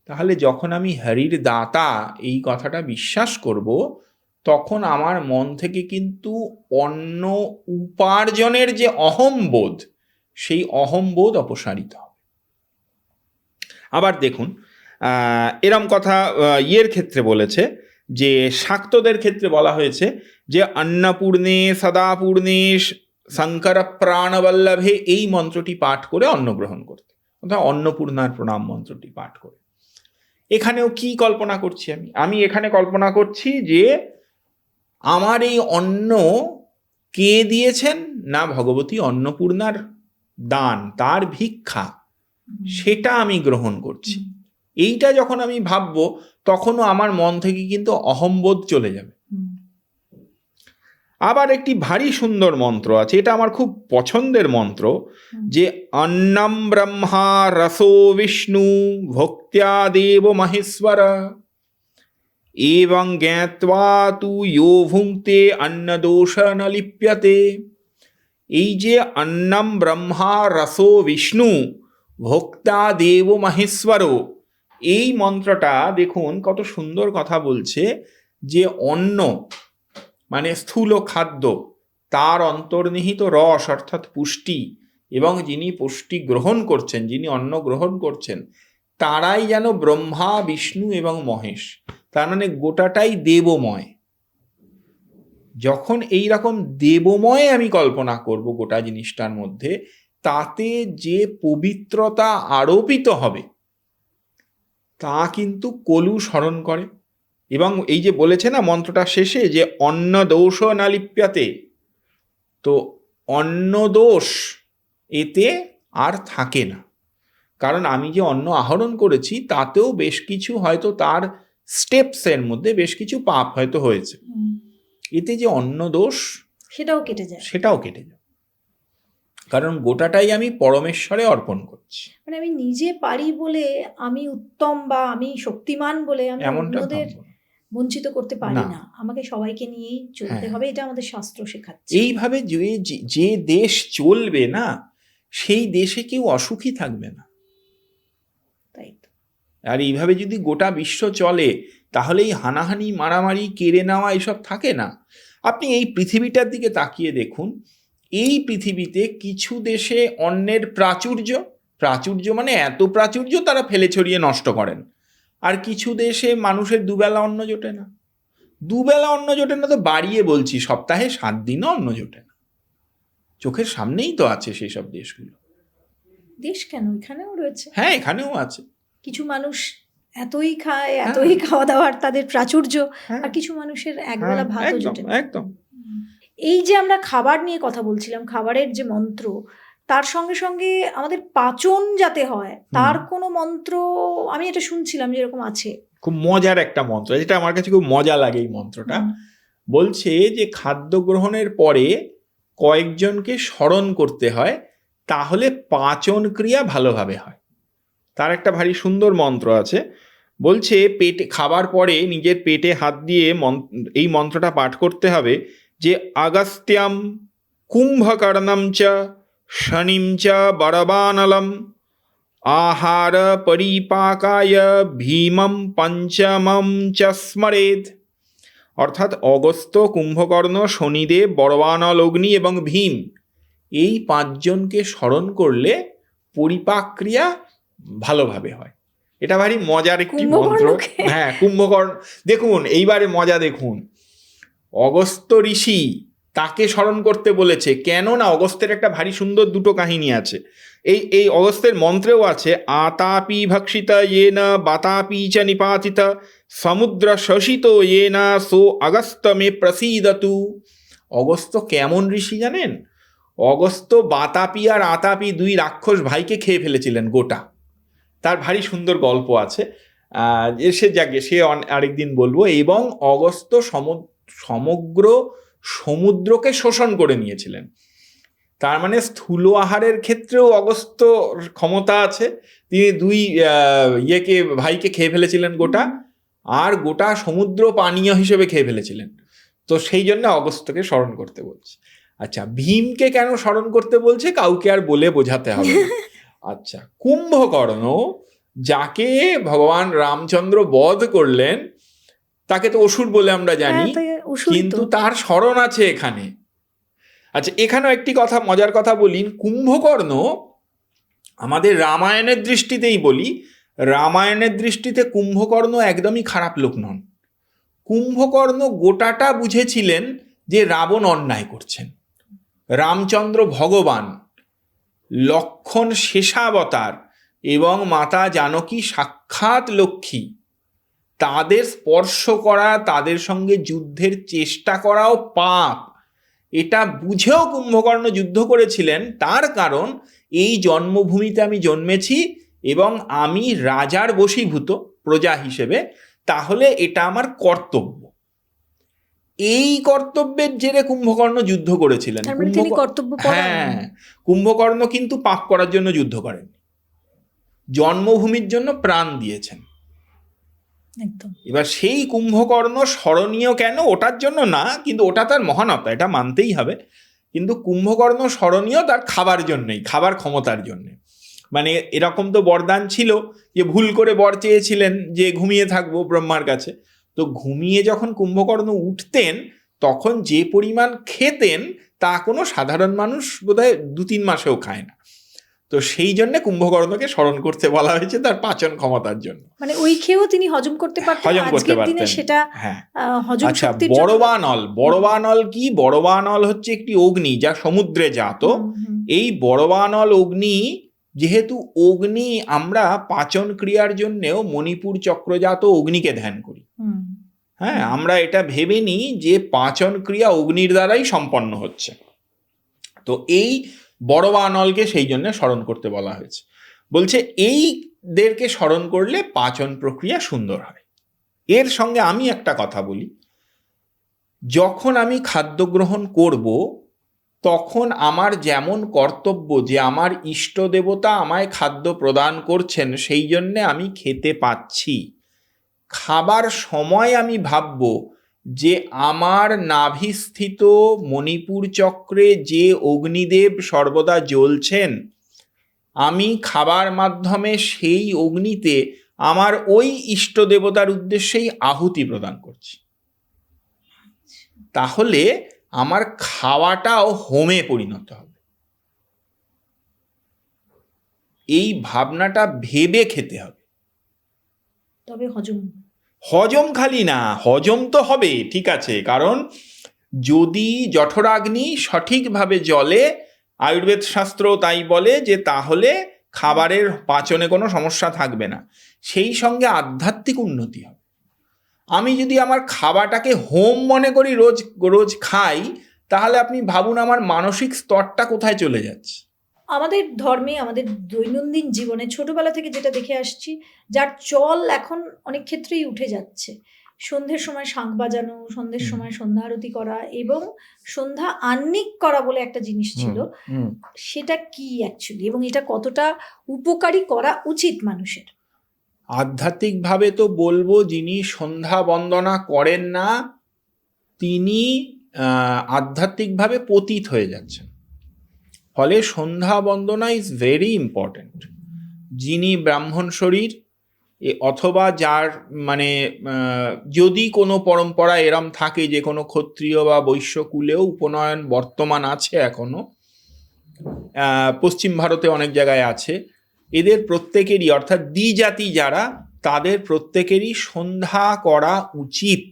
তাহলে যখন আমি হরির দাতা এই কথাটা বিশ্বাস করব, তখন আমার মন থেকে কিন্তু অন্ন উপার্জনের যে অহম্বোধ, সেই অহম্বোধ অপসারিত হবে। আবার দেখুন, এরম কথা ইয়ের ক্ষেত্রে বলেছে, যে শাক্তদের ক্ষেত্রে বলা হয়েছে যে অন্নপূর্ণে সদাপূর্ণে শঙ্কর প্রাণবল্লভে, এই মন্ত্রটি পাঠ করে অন্ন গ্রহণ করতে, অর্থাৎ অন্নপূর্ণার প্রণাম মন্ত্রটি পাঠ করে। এখানেও কি কল্পনা করছি আমি এখানে কল্পনা করছি যে আমার এই অন্ন কে দিয়েছেন? না ভগবতী অন্নপূর্ণার দান, তার ভিক্ষা, সেটা আমি গ্রহণ করছি। এইটা যখন আমি ভাববো, তখনও আমার মন থেকে কিন্তু অহম্বোধ চলে যাবে। আবার একটি ভারী সুন্দর মন্ত্র আছে, এটা আমার খুব পছন্দের মন্ত্র, যে অন্নম ব্রহ্মা রসো বিষ্ণু ভক্ত্যা দেব মহেশ্বর এবং জ্ঞাত্বা তু ইয়ো ভুঙ্ক্তে অন্নদোষ ন লিপ্যতে। এই যে অন্নম ব্রহ্মা রসো বিষ্ণু ভোক্তা দেব মহেশ্বর, এই মন্ত্রটা দেখুন কত সুন্দর কথা বলছে, যে অন্ন মানে স্থূল খাদ্য, তার অন্তর্নিহিত রস অর্থাৎ পুষ্টি, এবং যিনি পুষ্টি গ্রহণ করছেন, যিনি অন্ন গ্রহণ করছেন, তারাই যেন ব্রহ্মা বিষ্ণু এবং মহেশ, তার মানে গোটাটাই দেবময়। যখন এই রকম দেবময় আমি কল্পনা করব গোটা জিনিসটার মধ্যে, তাতে যে পবিত্রতা আরোপিত হবে তা কিন্তু কলু স্মরণ করে। এবং এই যে বলেছে না মন্ত্রটা শেষে, যে অন্ন দোষ না লিপ্যাতে, তো অন্ন দোষ এতে আর থাকে না। কারণ আমি যে অন্ন আহরণ করেছি তাতেও বেশ কিছু হয়তো তার স্টেপসের মধ্যে বেশ কিছু পাপ হয়তো হয়েছে, এতে যে অন্ন দোষ সেটাও কেটে যায়, সেটাও কেটে যায়, কারণ গোটাটাই আমি পরমেশ্বরে অর্পণ করছি। মানে আমি নিজে পারি বলে, আমি উত্তম বা আমি শক্তিমান বলে আমি অন্যদের বঞ্চিত করতে পারি না, আমাকে সবাইকে নিয়েই চলতে হবে, এটা আমাদের শাস্ত্র শেখাচ্ছে। এইভাবে যে দেশ চলবে না, সেই দেশে কেউ অসুখী থাকবে না। তাই তো। আর এইভাবে যদি গোটা বিশ্ব চলে, তাহলে এই হানাহানি, মারামারি, কেড়ে নেওয়া এসব থাকে না। আপনি এই পৃথিবীটার দিকে তাকিয়ে দেখুন, এই পৃথিবীতে কিছু দেশে অন্নের প্রাচুর্য মানে এত প্রাচুর্য তারা ফেলে ছড়িয়ে নষ্ট করেন, আর কিছু দেশে মানুষের দুবেলা অন্ন জোটে না। দুবেলা অন্ন জোটে না তো বাড়িয়ে বলছি, সপ্তাহে 7 দিনও অন্ন জোটে না। চোখের সামনেই তো আছে সেই সব দেশগুলো। দেশ কেন, এখানেও রয়েছে। হ্যাঁ, এখানেও আছে। কিছু মানুষ এতই খায়, এতই খাওয়া দাওয়ার তাদের প্রাচুর্য, আর কিছু মানুষের একবেলা ভাতও জোটে না। একদম। এই যে আমরা খাবার নিয়ে কথা বলছিলাম, খাবারের যে মন্ত্র, তার সঙ্গে সঙ্গে আমাদের পাচন যাতে হয় তার কোনো মন্ত্র আমি এটা শুনছিলাম যেরকম আছে। খুব মজার একটা মন্ত্র, যেটা আমার কাছে খুব মজা লাগে। এই মন্ত্রটা বলছে যে খাদ্য গ্রহণের পরে কয়েকজনকে স্মরণ করতে হয়, তাহলে পাচন ক্রিয়া ভালোভাবে হয়। তার একটা ভারী সুন্দর মন্ত্র আছে, বলছে পেটে খাবার পরে নিজের পেটে হাত দিয়ে এই মন্ত্রটা পাঠ করতে হবে, যে আগস্ত্যম কুম্ভকর্ণম চ শনিম চ বরবানলম আহার পরিপাকায় ভীমম পঞ্চমম চ স্মরেদ। অর্থাৎ অগস্ত্য, কুম্ভকর্ণ, শনিদেব, বরবানল অগ্নি এবং ভীম, এই 5 জনকে স্মরণ করলে পরিপাক ক্রিয়া ভালোভাবে হয়। এটা ভারী মজার একটি মন্ত্র। হ্যাঁ, কুম্ভকর্ণ দেখুন, এইবারে মজা দেখুন, অগস্ত্য ঋষি তাকে স্মরণ করতে বলেছে। কেন না, অগস্ত্যের একটা ভারী সুন্দর 2টো কাহিনী আছে। এই অগস্ত্যের মন্ত্রেও আছে, আতাপি ভক্ষিত ইয়েন বাতাপি চ নিপাতিত সমুদ্র শোষিত ইয়েন সো অগস্ত্য মে প্রসীদতু। অগস্ত্য কেমন ঋষি জানেন? অগস্ত্য বাতাপি আর আতাপি 2 রাক্ষস ভাইকে খেয়ে ফেলেছিলেন গোটা। তার ভারী সুন্দর গল্প আছে, সে যাকে সে আরেকদিন বলবো। এবং অগস্ত্য সমগ্র সমুদ্রকে শোষণ করে নিয়েছিলেন। তার মানে স্থূল আহারের ক্ষেত্রেও অগস্ত্য ক্ষমতা আছে। তিনি 2 ভাইকে খেয়ে ফেলেছিলেন গোটা, আর গোটা সমুদ্র পানীয় হিসেবে খেয়ে ফেলেছিলেন। তো সেই জন্য অগস্ত্যকে স্মরণ করতে বলছে। আচ্ছা, ভীমকে কেন স্মরণ করতে বলছে কাউকে আর বলে বোঝাতে হবে না। আচ্ছা, কুম্ভকর্ণ যাকে ভগবান রামচন্দ্র বধ করলেন, তাকে তো অসুর বলে আমরা জানি, কিন্তু তার স্মরণ আছে এখানে। আচ্ছা, এখানেও একটি কথা, মজার কথা বলি। কুম্ভকর্ণ আমাদের রামায়ণের দৃষ্টিতেই বলি, রামায়ণের দৃষ্টিতে কুম্ভকর্ণ একদমই খারাপ লোক নন। কুম্ভকর্ণ গোটাটা বুঝেছিলেন যে রাবণ অন্যায় করছেন। রামচন্দ্র ভগবান, লক্ষ্মণ শেষাবতার এবং মাতা জানকী সাক্ষাৎ লক্ষ্মী, তাদের স্পর্শ করা, তাদের সঙ্গে যুদ্ধের চেষ্টা করাও পাপ, এটা বুঝেও কুম্ভকর্ণ যুদ্ধ করেছিলেন। তার কারণ এই জন্মভূমিতে আমি জন্মেছি এবং আমি রাজার বশীভূত প্রজা হিসেবে, তাহলে এটা আমার কর্তব্য। এই কর্তব্যের জেরে কুম্ভকর্ণ যুদ্ধ করেছিলেন। হ্যাঁ, কুম্ভকর্ণ কিন্তু পাপ করার জন্য যুদ্ধ করেন, জন্মভূমির জন্য প্রাণ দিয়েছেন। এবার সেই কুম্ভকর্ণ স্মরণীয় কেন, ওটার জন্য না, কিন্তু ওটা তার মহানতা, এটা মানতেই হবে। কিন্তু কুম্ভকর্ণ স্মরণীয় তার খাবার জন্যই, খাবার ক্ষমতার জন্যে। মানে এরকম তো বরদান ছিল যে ভুল করে বর চেয়েছিলেন যে ঘুমিয়ে থাকবো ব্রহ্মার কাছে, তো ঘুমিয়ে যখন কুম্ভকর্ণ উঠতেন তখন যে পরিমাণ খেতেন তা কোনো সাধারণ মানুষ বোধহয় 2-3 মাসেও খায় না। তো সেই জন্য কুম্ভকর্ণকে স্মরণ করতে বলা হয়েছে তার পাচন ক্ষমতার জন্য। মানে ওই খেয়েও তিনি হজম করতে পারতেন, আজকের দিনে সেটা হজম শক্তির জন্য। বড়বানল, বড়বানল কি? বড়বানল হচ্ছে একটি অগ্নি যা সমুদ্রে জাত। এই বড়বানল অগ্নি, যেহেতু অগ্নি, আমরা পাচন ক্রিয়ার জন্যেও মণিপুর চক্রজাত অগ্নিকে ধ্যান করি। হ্যাঁ, আমরা এটা ভেবে নিই যে পাচন ক্রিয়া অগ্নির দ্বারাই সম্পন্ন হচ্ছে। তো এই বড়বানলকে সেই জন্য স্মরণ করতে বলা হয়েছে। বলছে এইদেরকে স্মরণ করলে পাচন প্রক্রিয়া সুন্দর হয়। এর সঙ্গে আমি একটা কথা বলি, যখন আমি খাদ্য গ্রহণ করব তখন আমার যেমন কর্তব্য যে আমার ইষ্ট দেবতা আমায় খাদ্য প্রদান করছেন, সেই জন্যে আমি খেতে পাচ্ছি। খাবার সময় আমি ভাবব যে আমার নাভিস্থিত মণিপুর চক্রে যে অগ্নিদেব সর্বদা জ্বলছেন, আমি খাবার মাধ্যমে সেই অগ্নিতে আমার ওই ইষ্ট দেবতার উদ্দেশ্যেই আহুতি প্রদান করছি। তাহলে আমার খাওয়াটাও হোমে পরিণত হবে। এই ভাবনাটা ভেবে খেতে হবে। তবে হজম খালি না, হজম তো হবে, ঠিক আছে। কারণ যদি জঠরাগ্নি সঠিকভাবে জ্বলে, আয়ুর্বেদ শাস্ত্র তাই বলে যে তাহলে খাবারের পাচনে কোনো সমস্যা থাকবে না, সেই সঙ্গে আধ্যাত্মিক উন্নতি হবে। আমি যদি আমার খাবারটাকে হোম মনে করি, রোজ রোজ খাই, তাহলে আপনি ভাবুন আমার মানসিক স্তরটা কোথায় চলে যাচ্ছে। আমাদের ধর্মে, আমাদের দৈনন্দিন জীবনে ছোটবেলা থেকে যেটা দেখে আসছি, যার চল এখন অনেক ক্ষেত্রেই উঠে যাচ্ছে, সন্ধ্যের সময় শাঁখ বাজানো, সন্ধ্যের সময় সন্ধ্যা আরতি করা এবং সন্ধ্যা আহ্নিক করা বলে একটা জিনিস ছিল, সেটা কি অ্যাকচুয়ালি, এবং এটা কতটা উপকারী করা উচিত মানুষের? আধ্যাত্মিকভাবে তো বলবো, যিনি সন্ধ্যা বন্দনা করেন না তিনি আধ্যাত্মিকভাবে পতিত হয়ে যাচ্ছেন। ফলে সন্ধ্যা বন্দনা ইজ ভেরি ইম্পর্ট্যান্ট। যিনি ব্রাহ্মণ শরীর অথবা যার মানে যদি কোনো পরম্পরা এরম থাকে যে কোনো ক্ষত্রিয় বা বৈশ্য কুলেও উপনয়ন বর্তমান আছে এখনো, পশ্চিম ভারতে অনেক জায়গায় আছে, এদের প্রত্যেকেরই, অর্থাৎ দ্বিজাতি যারা, তাদের প্রত্যেকেরই সন্ধ্যা করা উচিত।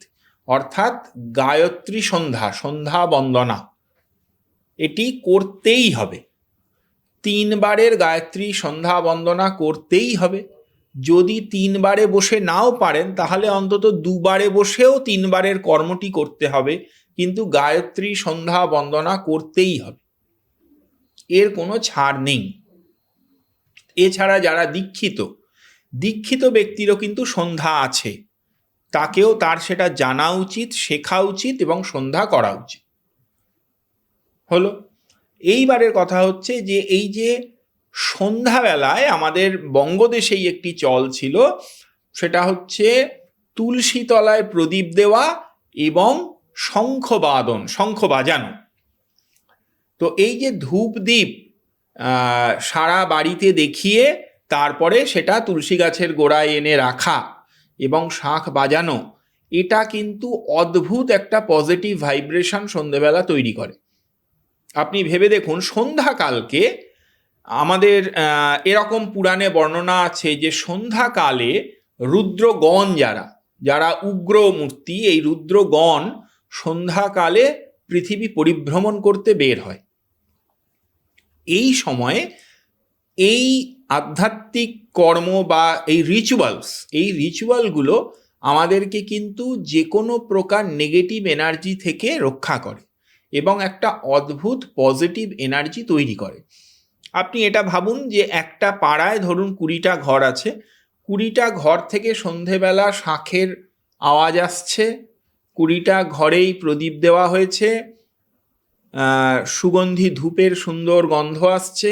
অর্থাৎ গায়ত্রী সন্ধ্যা, সন্ধ্যা বন্দনা এটি করতেই হবে। 3 বারের গায়ত্রী সন্ধ্যা বন্দনা করতেই হবে। যদি 3 বারে বসে নাও পারেন তাহলে অন্তত 2 বারে বসেও 3 বারের কর্মটি করতে হবে, কিন্তু গায়ত্রী সন্ধ্যা বন্দনা করতেই হবে, এর কোনো ছাড় নেই। এছাড়া যারা দীক্ষিত ব্যক্তিরও কিন্তু সন্ধ্যা আছে, তাকেও তার সেটা জানা উচিত, শেখা উচিত এবং সন্ধ্যা করা উচিত। হলো। এইবারের কথা হচ্ছে যে এই যে সন্ধ্যাবেলায় আমাদের বঙ্গদেশেই একটি চল ছিল, সেটা হচ্ছে তুলসী তলায় প্রদীপ দেওয়া এবং শঙ্খ বাজানো। তো এই যে ধূপ দ্বীপ সারা বাড়িতে দেখিয়ে তারপরে সেটা তুলসী গাছের গোড়ায় এনে রাখা এবং শাঁখ বাজানো, এটা কিন্তু অদ্ভুত একটা পজিটিভ ভাইব্রেশন সন্ধ্যেবেলা তৈরি করে। আপনি ভেবে দেখুন, সন্ধ্যাকালকে আমাদের এরকম পুরাণে বর্ণনা আছে যে সন্ধ্যাকালে রুদ্রগণ যারা উগ্র মূর্তি, এই রুদ্রগণ সন্ধ্যাকালে পৃথিবী পরিভ্রমণ করতে বের হয়। এই সময়ে এই আধ্যাত্মিক কর্ম বা এই রিচুয়ালগুলো আমাদেরকে কিন্তু যে কোনো প্রকার নেগেটিভ এনার্জি থেকে রক্ষা করে এবং একটা অদ্ভুত পজিটিভ এনার্জি তৈরি করে। আপনি এটা ভাবুন যে একটা পাড়ায় ধরুন 20টা ঘর আছে, 20টা ঘর থেকে সন্ধেবেলা শাঁখের আওয়াজ আসছে, 20টা ঘরেই প্রদীপ দেওয়া হয়েছে, সুগন্ধি ধূপের সুন্দর গন্ধ আসছে,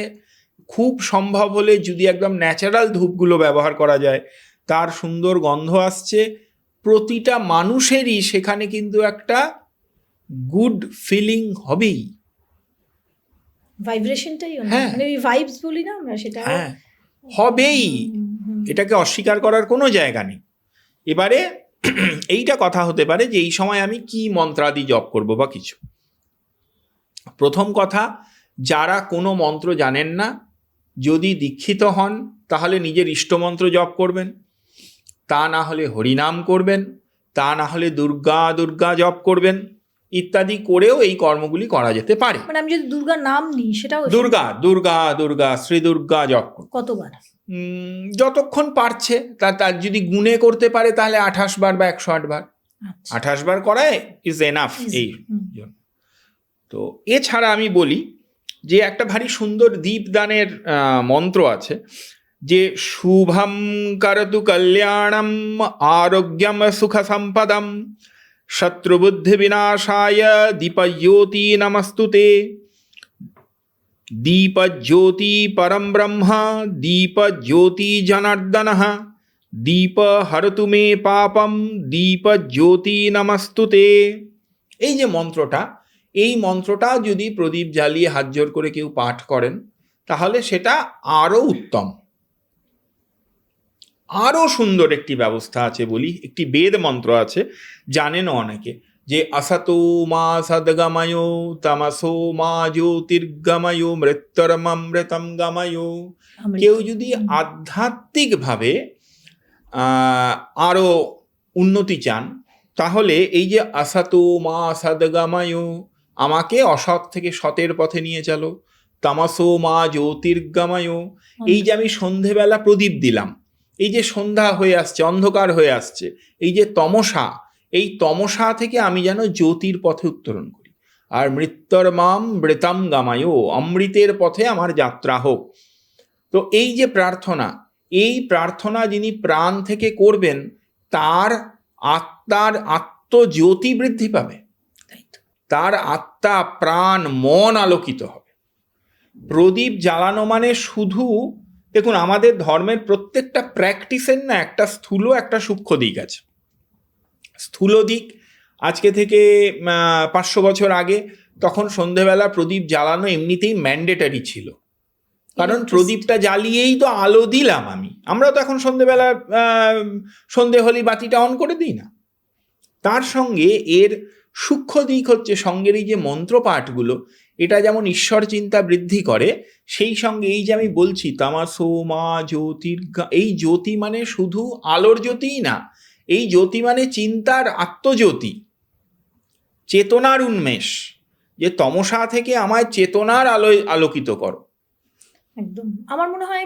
খুব সম্ভব হলে যদি একদম ন্যাচারাল ধূপগুলো ব্যবহার করা যায় তার সুন্দর গন্ধ আসছে, প্রতিটা মানুষেরই সেখানে কিন্তু একটা গুড ফিলিং হবেই। ভাইব্রেশনটাই হ্যাঁ, মানে ওই ভাইবস বলি না আমরা, সেটা হ্যাঁ হবেই, এটাকে অস্বীকার করার কোনো জায়গা নেই। এবারে এইটা কথা হতে পারে যে এই সময় আমি কি মন্ত্রাদি জপ করব বা কিছু। প্রথম কথা, যারা কোনো মন্ত্র জানেন না, যদি দীক্ষিত হন তাহলে নিজের ইষ্টমন্ত্র জপ করবেন, তা না হলে হরিনাম করবেন, তা না হলে দুর্গা দুর্গা জপ করবেন, ইত্যাদি করেও এই কর্মগুলি করা যেতে পারে। মানে আমি যদি দুর্গার নাম নিই সেটাও দুর্গা দুর্গা দুর্গা শ্রী দুর্গা জপ করুন। কতবার? যতক্ষণ পারছে, তার যদি গুণে করতে পারে তাহলে 28 বার বা 108 বার। 28 বার করায় ইজ এনাফ এই জন্য। তো এছাড়া আমি বলি যে একটা ভারী সুন্দর দীপদানের মন্ত্র আছে, যে শুভম করতু কল্যাণম আরোগ্যম সুখ সম্পদম শত্রুবুদ্ধি বিনাশায় দীপজ্যোতি নমস্তুতে। দীপজ্যোতি পরম ব্রহ্ম দীপজ্যোতি জনার্দন দীপ হরতু মে পাপম দীপজ্যোতি নমস্তুতে। এই যে মন্ত্রটা, এই মন্ত্রটা যদি প্রদীপ জ্বালিয়ে হাত জোর করে কেউ পাঠ করেন তাহলে সেটা আরও উত্তম। আরও সুন্দর একটি ব্যবস্থা আছে বলি, একটি বেদ মন্ত্র আছে, জানেনও অনেকে, যে আসতো মা সদ্গময় তামসো মা জ্যোতির্গময় মৃত্যুর্মৃতম গময়। কেউ যদি আধ্যাত্মিকভাবে আরও উন্নতি চান তাহলে এই যে আসতো মা সদ্গময়, আমাকে অসৎ থেকে সতের পথে নিয়ে চলো, তামসো মা জ্যোতির্গময়, এই যে আমি সন্ধেবেলা প্রদীপ দিলাম, এই যে সন্ধ্যা হয়ে আসছে, অন্ধকার হয়ে আসছে, এই যে তমসা, এই তমসা থেকে আমি যেন জ্যোতির পথে উত্তরণ করি। আর মৃত্যুর্মাম মৃতম গামায়, অমৃতের পথে আমার যাত্রা হোক। তো এই যে প্রার্থনা, এই প্রার্থনা যিনি প্রাণ থেকে করবেন তার আত্মার আত্মজ্যোতি বৃদ্ধি পাবে, তার আত্মা প্রাণ মন আলোকিত হবে। প্রদীপ জ্বালানো মানে শুধু, দেখুন আমাদের ধর্মের প্রত্যেকটা প্র্যাকটিসের না একটা স্থূল একটা সূক্ষ্ম দিক আছে। স্থূল দিক, আজকে থেকে 500 বছর আগে তখন সন্ধেবেলা প্রদীপ জ্বালানো এমনিতেই ম্যান্ডেটারি ছিল, কারণ প্রদীপটা জ্বালিয়েই তো আলো দিলাম আমরা তো এখন সন্ধেবেলা সন্ধে হলেই বাতিটা অন করে দিই না। তার সঙ্গে এর সূক্ষ্ম দিক হচ্ছে সঙ্গের এই যে মন্ত্রপাঠগুলো, এটা যেমন ঈশ্বর চিন্তা বৃদ্ধি করে, সেই সঙ্গে এই যে আমি বলছি তামাসো মা জ্যোতির্গা, এই জ্যোতি মানে শুধু আলোর জ্যোতিই না, এই জ্যোতি মানে চিন্তার আত্মজ্যোতি, চেতনার উন্মেষ, যে তমসা থেকে আমায় চেতনার আলোয় আলোকিত করো। একদম আমার মনে হয়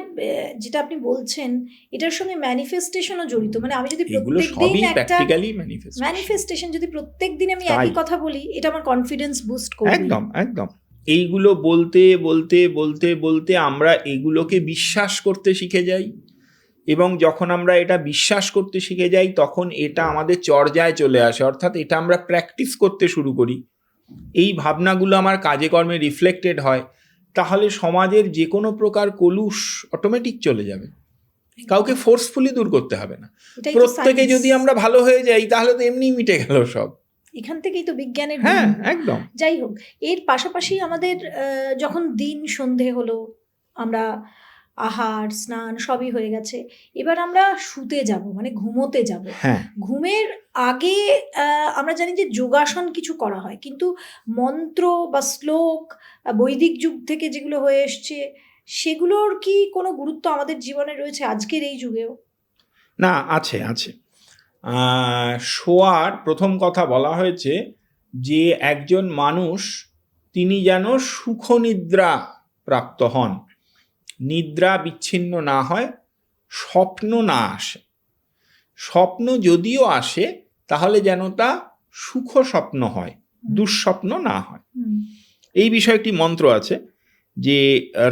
যেটা আপনি বলছেন এটার সঙ্গে ম্যানিফেস্টেশনও জড়িত। মানে আমি যদি প্রত্যেকদিন একটা ম্যানিফেস্টেশন, যদি প্রত্যেকদিন আমি একই কথা বলি, এটা আমার কনফিডেন্স বুস্ট করবে। একদম একদম। এইগুলো বলতে বলতে বলতে বলতে আমরা এগুলোকে বিশ্বাস করতে শিখে যাই, এবং যখন আমরা এটা বিশ্বাস করতে শিখে যাই তখন এটা আমাদের চর্যায় চলে আসে, অর্থাৎ এটা আমরা প্র্যাকটিস করতে শুরু করি, এই ভাবনাগুলো আমার কাজে কর্মে রিফ্লেক্টেড হয়, তাহলে সমাজের যে কোনো প্রকার কলুষ অটোমেটিক চলে যাবে, কাউকে ফোর্সফুলি দূর করতে হবে না। প্রত্যেকে যদি আমরা ভালো হয়ে যাই তাহলে তো এমনি মিটে গেল সব। এখান থেকেই তো বিজ্ঞানের। হ্যাঁ একদম। যাই হোক, এর পাশাপাশি আমাদের যখন দিন সন্ধে হলো, আমরা আহার স্নান সবই হয়ে গেছে, এবার আমরা শুতে যাব, মানে ঘুমোতে যাব। ঘুমের আগে আমরা জানি যে যোগাসন কিছু করা হয়, কিন্তু মন্ত্র বা শ্লোক বৈদিক যুগ থেকে যেগুলো হয়ে এসছে সেগুলোর কি কোনো গুরুত্ব আমাদের জীবনে রয়েছে আজকের এই যুগেও? না, আছে আছে। শোয়ার প্রথম কথা বলা হয়েছে যে একজন মানুষ তিনি যেন সুখনিদ্রা প্রাপ্ত হন, নিদ্রা বিচ্ছিন্ন না হয়, স্বপ্ন না আসে। স্বপ্ন যদিও আসে তাহলে যেন তা সুখ স্বপ্ন হয়, দুঃস্বপ্ন না হয়। এই বিষয়ে একটি মন্ত্র আছে যে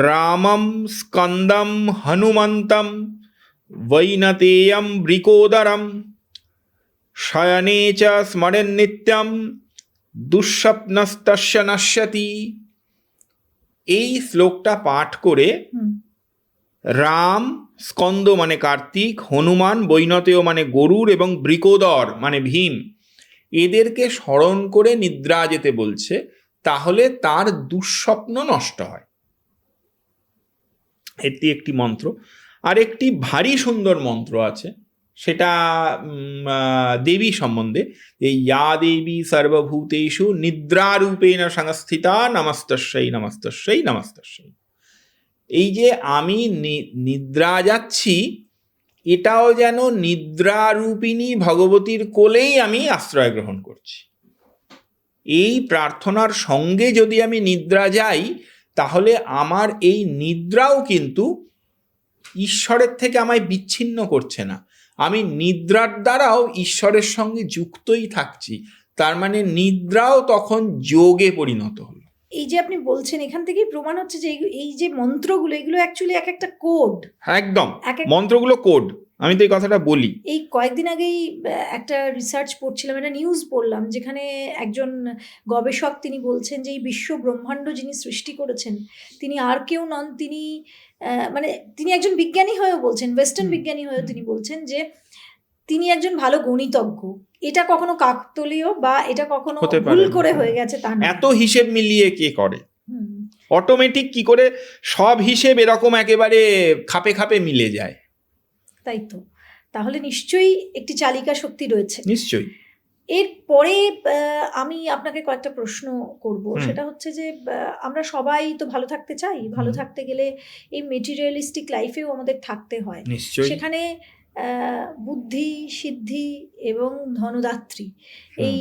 রামম স্কন্দম হনুমন্তম বৈনতেয়ম বৃকোদরম শয়নে চ স্মরেন নিত্যম দুঃস্বপ্নস্তস্য নশ্যতি। এই শ্লোকটা পাঠ করে রাম স্কন্দ মানে কার্তিক, হনুমান বৈনতেয় মানে গরুর এবং বৃকোদর মানে ভীম, এদেরকে স্মরণ করে নিদ্রা যেতে বলছে, তাহলে তার দুঃস্বপ্ন নষ্ট হয়। এটি একটি মন্ত্র। আর একটি ভারী সুন্দর মন্ত্র আছে, সেটা দেবী সম্বন্ধে, এই ইয়া দেবী সর্বভূতেষু নিদ্রারূপেণ সংস্থিতা নমস্তস্যৈ নমস্তস্যৈ নমস্তস্যৈ। এই যে আমি নিদ্রা যাচ্ছি, এটাও যেন নিদ্রারূপিণী ভগবতীর কোলেই আমি আশ্রয় গ্রহণ করছি। এই প্রার্থনার সঙ্গে যদি আমি নিদ্রা যাই, তাহলে আমার এই নিদ্রাও কিন্তু ঈশ্বরের থেকে আমায় বিচ্ছিন্ন করছে না, আমি নিদ্রার দ্বারাও ঈশ্বরের সঙ্গে যুক্তই থাকছি। তার মানে নিদ্রাও তখন যোগে পরিণত হলো। এই যে আপনি বলছেন, এখান থেকেই প্রমাণ হচ্ছে যে এই যে মন্ত্রগুলো, এগুলো অ্যাকচুয়ালি এক একটা কোড। একদম, মন্ত্রগুলো কোড। আমি তো এই কথাটা বলি। এই কয়েকদিন আগেই একটা রিসার্চ পড়ছিলাম, একটা নিউজ পড়লাম, যেখানে একজন গবেষক তিনি বলছেন যে এই বিশ্ব ব্রহ্মাণ্ড যিনি সৃষ্টি করেছেন তিনি আর কেউ নন, তিনি মানে তিনি একজন বিজ্ঞানী হয়েও বলছেন, ওয়েস্টার্ন বিজ্ঞানী হয়েও তিনি বলছেন যে তিনি একজন ভালো গণিতজ্ঞ। এটা কখনো কাকতালীয় বা এটা কখনো ভুল করে হয়ে গেছে তা না। এত হিসেব মিলিয়ে কে করে? অটোমেটিক কি করে সব হিসেব এরকম একেবারে খাপে খাপে মিলে যায়? তাই তো, তাহলে নিশ্চয়ই একটি চালিকা শক্তি রয়েছে। নিশ্চয়ই। এরপরে আমি আপনাকে কয়েকটা প্রশ্ন করব, সেটা হচ্ছে যে আমরা সবাই তো ভালো থাকতে চাই, ভালো থাকতে গেলে এই মেটেরিয়ালিস্টিক লাইফেও আমাদের থাকতে হয়। সেখানে বুদ্ধি, সিদ্ধি এবং ধনদাত্রী, এই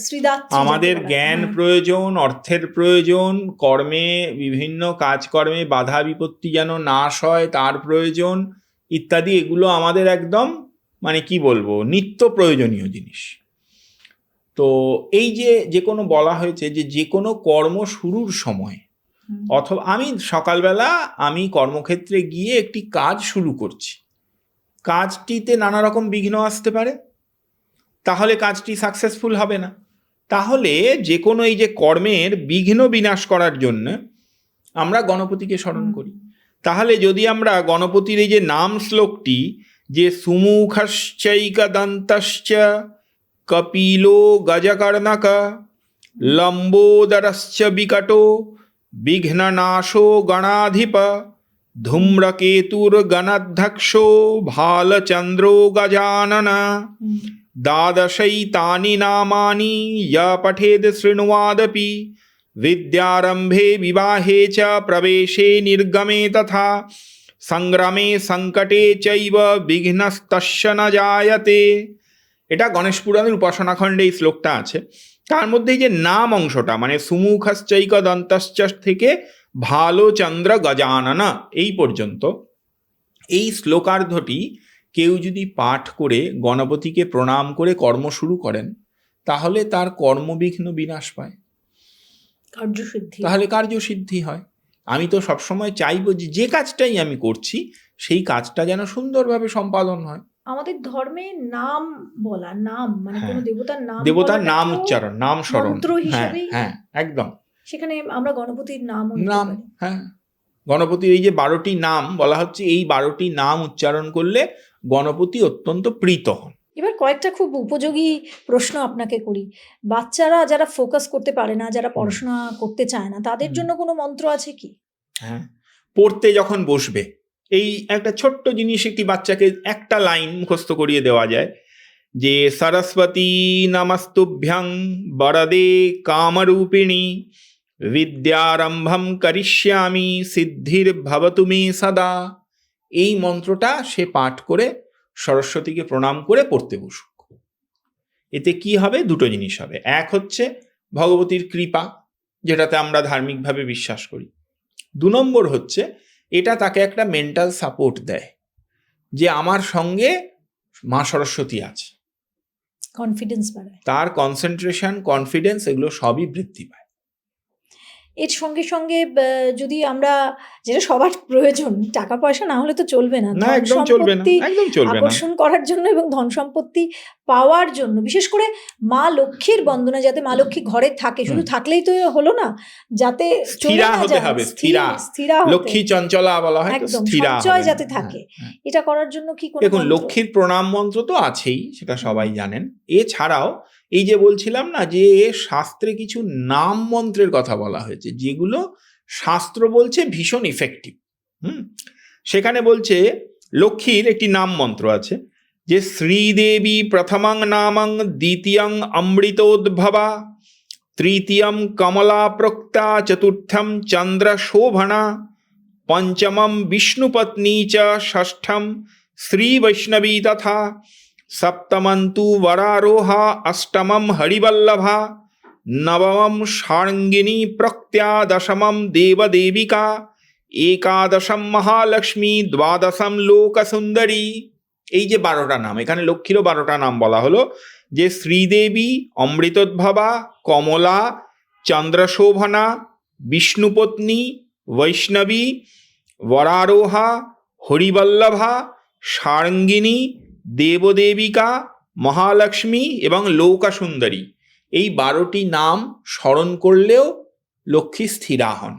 শ্রীদাত্রী, আমাদের জ্ঞান প্রয়োজন, অর্থের প্রয়োজন, কর্মে বিভিন্ন কাজকর্মে বাধা বিপত্তি যেন নাশ হয় তার প্রয়োজন ইত্যাদি, এগুলো আমাদের একদম মানে কি বলবো নিত্য প্রয়োজনীয় জিনিস। তো এই যে কোনো বলা হয়েছে যে কোনো কর্ম শুরুর সময়, অথবা আমি সকালবেলা আমি কর্মক্ষেত্রে গিয়ে একটি কাজ শুরু করছি, কাজটিতে নানা রকম বিঘ্ন আসতে পারে, তাহলে কাজটি সাকসেসফুল হবে না। তাহলে যে কোনো এই যে কর্মের বিঘ্ন বিনাশ করার জন্য আমরা গণপতিকে স্মরণ করি। তাহলে যদি আমরা গণপতির এই যে নাম শ্লোকটি, যে সুমুখশ্চৈকদন্তশ্চ কপিলো গজকর্ণক লম্বোদরশ্চ বিকটো বিঘ্ননাশো গণাধিপ ধূম্রকেতুর্গণাধ্যক্ষো ভালচন্দ্রো গজানন দ্বাদশৈতানি নামানি য় পঠেদ শৃণুয়াদপি विद्यारंभे विवाहे च प्रवेशे निर्गमे तथा संग्रामे संकटे चैव विघ्नस्तस्य न जायते। এটা গণেশ পুরাণের উপাসনা খণ্ডে এই শ্লোকটা আছে। তার মধ্যে এই যে নাম অংশটা মানে সুমুখশ্চৈক দন্তশ্চ থেকে ভালো চন্দ্র গজাননা এই পর্যন্ত এই শ্লোকার্ধটি কেউ যদি পাঠ করে গণপতিকে প্রণাম করে কর্ম শুরু করেন, তাহলে তার কর্মবিঘ্ন বিনাশ পায়, তাহলে কার্যসিদ্ধি হয়। আমি তো সবসময় চাইবো যে কাজটাই আমি করছি সেই কাজটা যেন সুন্দরভাবে সম্পাদন হয়। আমাদের ধর্মে নাম বলা, নাম মানে কোনো দেবতার নাম উচ্চারণ, নাম স্মরণ, হ্যাঁ একদম। সেখানে আমরা গণপতির নাম, হ্যাঁ গণপতির এই যে 12টি নাম বলা হচ্ছে, এই 12টি নাম উচ্চারণ করলে গণপতি অত্যন্ত প্রীত হন। এবার কয়েকটা খুব উপযোগী প্রশ্ন আপনাকে করি। বাচ্চারা যারা ফোকাস করতে পারে না, যারা পড়াশোনা করতে চায় না, তাদের জন্য কোনো মন্ত্র আছে কি? হ্যাঁ, পড়তে যখন বসবে এই একটা ছোট্ট জিনিস, একটি বাচ্চাকে একটা লাইন মুখস্থ করিয়ে দেওয়া যায় যে সরস্বতী নমস্তুভ্যং বরদে কামরূপিণী বিদ্যারম্ভম করিষ্যামি সিদ্ধির ভবতু মে সদা। এই মন্ত্রটা সে পাঠ করে সরস্বতীকে প্রণাম করে পড়তে বসুক। এতে কি হবে? দুটো জিনিস হবে। এক হচ্ছে ভগবতীর কৃপা, যেটাতে আমরা ধার্মিকভাবে বিশ্বাস করি। 2 নম্বর হচ্ছে এটা তাকে একটা মেন্টাল সাপোর্ট দেয় যে আমার সঙ্গে মা সরস্বতী আছে, কনফিডেন্স বাড়ায়। তার কনসেন্ট্রেশন, কনফিডেন্স এগুলো সবই বৃদ্ধি পায়। এর সঙ্গে সঙ্গে যদি আমরা, যেটা সবার প্রয়োজন, টাকা পয়সা না হলে তো চলবে না, না, ধন একদম চলবে না, সম্পত্তি একদম চলবে না। আকর্ষণ করার জন্য এবং ধন সম্পত্তি পাওয়ার জন্য, বিশেষ করে মা লক্ষ্মীর বন্দনা, যাতে মা লক্ষ্মী ঘরে থাকে, শুধু থাকলেই তো হলো না, যাতে স্থিরা হতে হবে, স্থিরা। লক্ষ্মী চঞ্চলা বলা হয়, তো একদম স্থিরা সঞ্চয় হবে। যাতে থাকে, এটা করার জন্য কি কোনো দেখুন, মন্ত্র? লক্ষ্মীর প্রণাম মন্ত্র তো আছেই, সেটা সবাই জানেন। এছাড়াও এই যে বলছিলাম না যে শাস্ত্রে কিছু নাম মন্ত্রের কথা বলা হয়েছে, যেগুলো শাস্ত্র বলছে ভীষণ ইফেক্টিভ। সেখানে বলছে লক্ষ্মীর একটি নাম মন্ত্র আছে, যে শ্রীদেবী প্রথমং নামং, দ্বিতীয়ং অমৃতোদ্ভবা, তৃতীয়ম কমলা প্রক্তা, চতুর্থম চন্দ্র শোভনা, পঞ্চমম বিষ্ণুপত্নী চ, ষষ্ঠম শ্রী বৈষ্ণবী তথা, সপ্তমন্তু বরারোহা, অষ্টমম হরিবল্লভা, নবমম সার্ঙ্গিনী প্রক্ত্যা, দশমম দেবদেবিকা, একাদশম মহালক্ষ্মী, দ্বাদশম লোকসুন্দরী। এই যে 12টা নাম, এখানে লক্ষ্মীরও 12টা নাম বলা হলো, যে শ্রীদেবী, অমৃতোদ্ভবা, কমলা, চন্দ্রশোভনা, বিষ্ণুপত্নী, বৈষ্ণবী, বরারোহা, হরিবল্লভা, সার্ঙ্গিনী, দেবদেবিকা, মহালক্ষ্মী এবং লোকসুন্দরী। এই 12টি নাম স্মরণ করলেও লক্ষ্মী স্থিরা হন।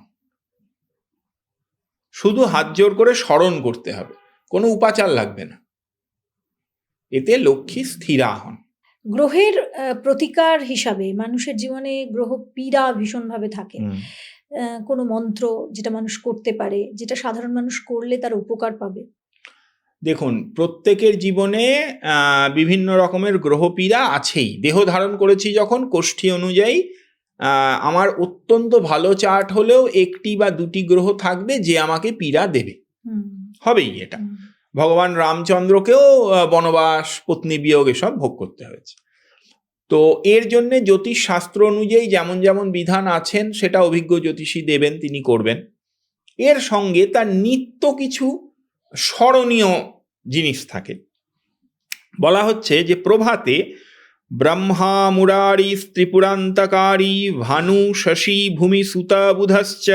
শুধু হাত জোর করে স্মরণ করতে হবে, কোনো উপাচার লাগবে না, এতে লক্ষ্মী স্থিরা হন। গ্রহের প্রতিকার হিসাবে মানুষের জীবনে গ্রহ পীড়া ভীষণভাবে থাকে, কোনো মন্ত্র যেটা মানুষ করতে পারে, যেটা সাধারণ মানুষ করলে তার উপকার পাবে? দেখুন, প্রত্যেকের জীবনে বিভিন্ন রকমের গ্রহ পীড়া আছেই। দেহ ধারণ করেছি যখন, কোষ্ঠী অনুযায়ী আমার অত্যন্ত ভালো চার্ট হলেও 1টি বা 2টি গ্রহ থাকবে যে আমাকে পীড়া দেবে, হবেই এটা। ভগবান রামচন্দ্রকেও বনবাস, পত্নী বিয়োগ এসব ভোগ করতে হয়েছে। তো এর জন্যে জ্যোতিষ শাস্ত্র অনুযায়ী যেমন যেমন বিধান আছেন, সেটা অভিজ্ঞ জ্যোতিষী দেবেন, তিনি করবেন। এর সঙ্গে তার নিত্য কিছু স্মরণীয় জিনিস থাকে। বলা হচ্ছে যে প্রভাতে ব্রহ্মা মুরারি ত্রিপুরান্তকারী, ভানু শশী ভূমি সুত বুধশ্চ,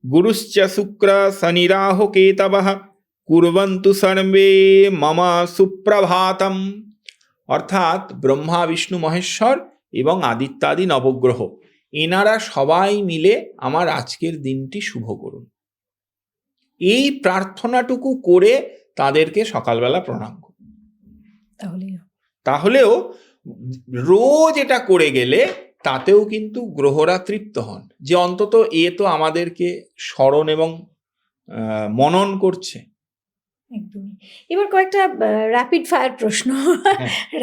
গুরুশ্চ শুক্র শনিরাহ কেতবঃ, কুর্বন্তু সর্বে মম সুপ্রভাতম। অর্থাৎ ব্রহ্মা, বিষ্ণু, মহেশ্বর এবং আদিত্যাদি নবগ্রহ, এনারা সবাই মিলে আমার আজকের দিনটি শুভ করুন। এই প্রার্থনাটুকু করে তাদেরকে সকালবেলা প্রণাম করুন। তাহলেও রোজ এটা করে গেলে তাতেও কিন্তু গ্রহরা তৃপ্ত হন, যে অন্তত এ তো আমাদেরকে স্মরণ এবং মনন করছে। একদমই। এবার কয়েকটা র্যাপিড ফায়ার প্রশ্ন।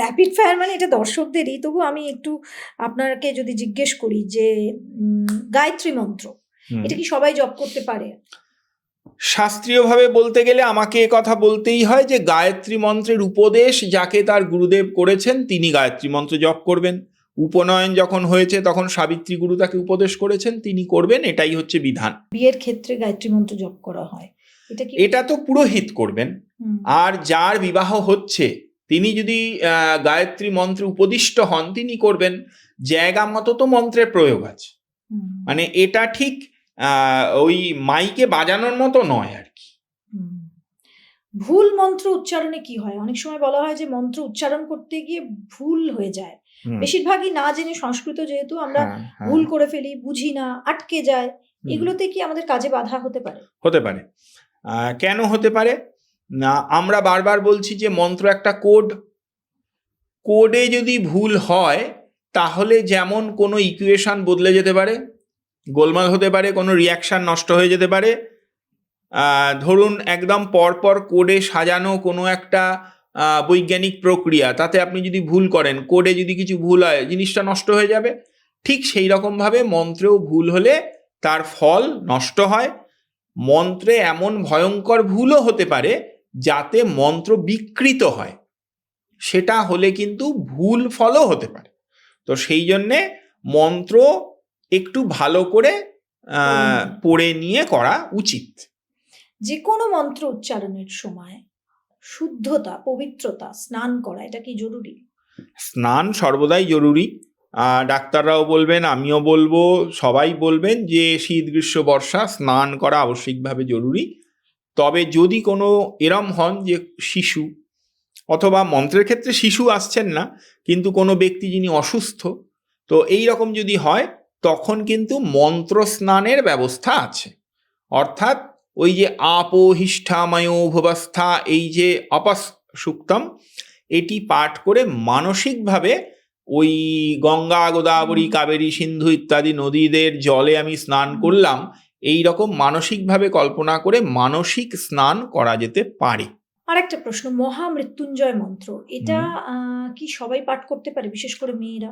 র্যাপিড ফায়ার মানে এটা দর্শকদেরই, তবু আমি একটু আপনাকে যদি জিজ্ঞেস করি যে গায়ত্রী মন্ত্র, এটা কি সবাই জপ করতে পারে? শাস্ত্রীয়ভাবে বলতে গেলে আমাকে কথা বলতেই হয় যে গায়ত্রী মন্ত্রের উপদেশ যাকে তার গুরুদেব করেছেন, তিনি গায়ত্রী মন্ত্র জপ করবেন। উপনয়ন যখন হয়েছে তখন সাবিত্রী গুরু তাকে উপদেশ করেছেন, তিনি করবেন, এটাই হচ্ছে বিধান। বিয়ের ক্ষেত্রে গায়ত্রী মন্ত্র জপ করা হয়, এটা তো পুরোহিত করবেন। আর যার বিবাহ হচ্ছে তিনি যদি গায়ত্রী মন্ত্রে উপদিষ্ট হন, তিনি করবেন। জায়গা মতো তো মন্ত্রের প্রয়োগ আছে, মানে এটা ঠিক ওই মাইকে বাজানোর মতো নয় আর কি। ভুল মন্ত্র উচ্চারণে কি হয়? অনেক সময় বলা হয় যে মন্ত্র উচ্চারণ করতে গিয়ে ভুল হয়ে যায়, বেশিরভাগই না জেনে, সংস্কৃত যেহেতু আমরা ভুল করে ফেলি, বুঝি না, আটকে যায়, এগুলোতে কি আমাদের কাজে বাধা হতে পারে? হতে পারে। কেন হতে পারে না, আমরা বারবার বলছি যে মন্ত্র একটা কোডে যদি ভুল হয় তাহলে যেমন কোনো ইকুয়েশন বদলে যেতে পারে, গোলমাল হতে পারে, কোনো রিয়াকশান নষ্ট হয়ে যেতে পারে। ধরুন একদম পরপর কোডে সাজানো কোনো একটা বৈজ্ঞানিক প্রক্রিয়া, তাতে আপনি যদি ভুল করেন, কোডে যদি কিছু ভুল হয়, জিনিসটা নষ্ট হয়ে যাবে। ঠিক সেই রকমভাবে মন্ত্রেও ভুল হলে তার ফল নষ্ট হয়। মন্ত্রে এমন ভয়ঙ্কর ভুলও হতে পারে যাতে মন্ত্র বিকৃত হয়, সেটা হলে কিন্তু ভুল ফলও হতে পারে। তো সেই জন্যে মন্ত্র একটু ভালো করে পড়ে নিয়ে করা উচিত। যে কোনো মন্ত্র উচ্চারণের সময় শুদ্ধতা, পবিত্রতা, স্নান করা, এটা কি জরুরি? স্নান সর্বদাই জরুরি। ডাক্তাররাও বলবেন, আমিও বলবো, সবাই বলবেন যে শীত, গ্রীষ্ম, বর্ষা স্নান করা আবশ্যিকভাবে জরুরি। তবে যদি কোনো এরম হন যে শিশু, অথবা মন্ত্রের ক্ষেত্রে শিশু আসছেন না, কিন্তু কোনো ব্যক্তি যিনি অসুস্থ, তো এই রকম যদি হয়, তখন কিন্তু মন্ত্র স্নানের ব্যবস্থা আছে। অর্থাৎ ওই যে আপোহিষ্ঠাময় ভবস্থা, এই যে অপস সুক্তম, এটি পাঠ করে মানসিকভাবে ওই গঙ্গা, গোদাবরী, কাবেরী, সিন্ধু ইত্যাদি নদীদের জলে আমি স্নান করলাম, এই রকম মানসিকভাবে কল্পনা করে মানসিক স্নান করা যেতে পারে। আরেকটা প্রশ্ন, মহামৃত্যুঞ্জয় মন্ত্র, এটা কি সবাই পাঠ করতে পারে, বিশেষ করে মেয়েরা?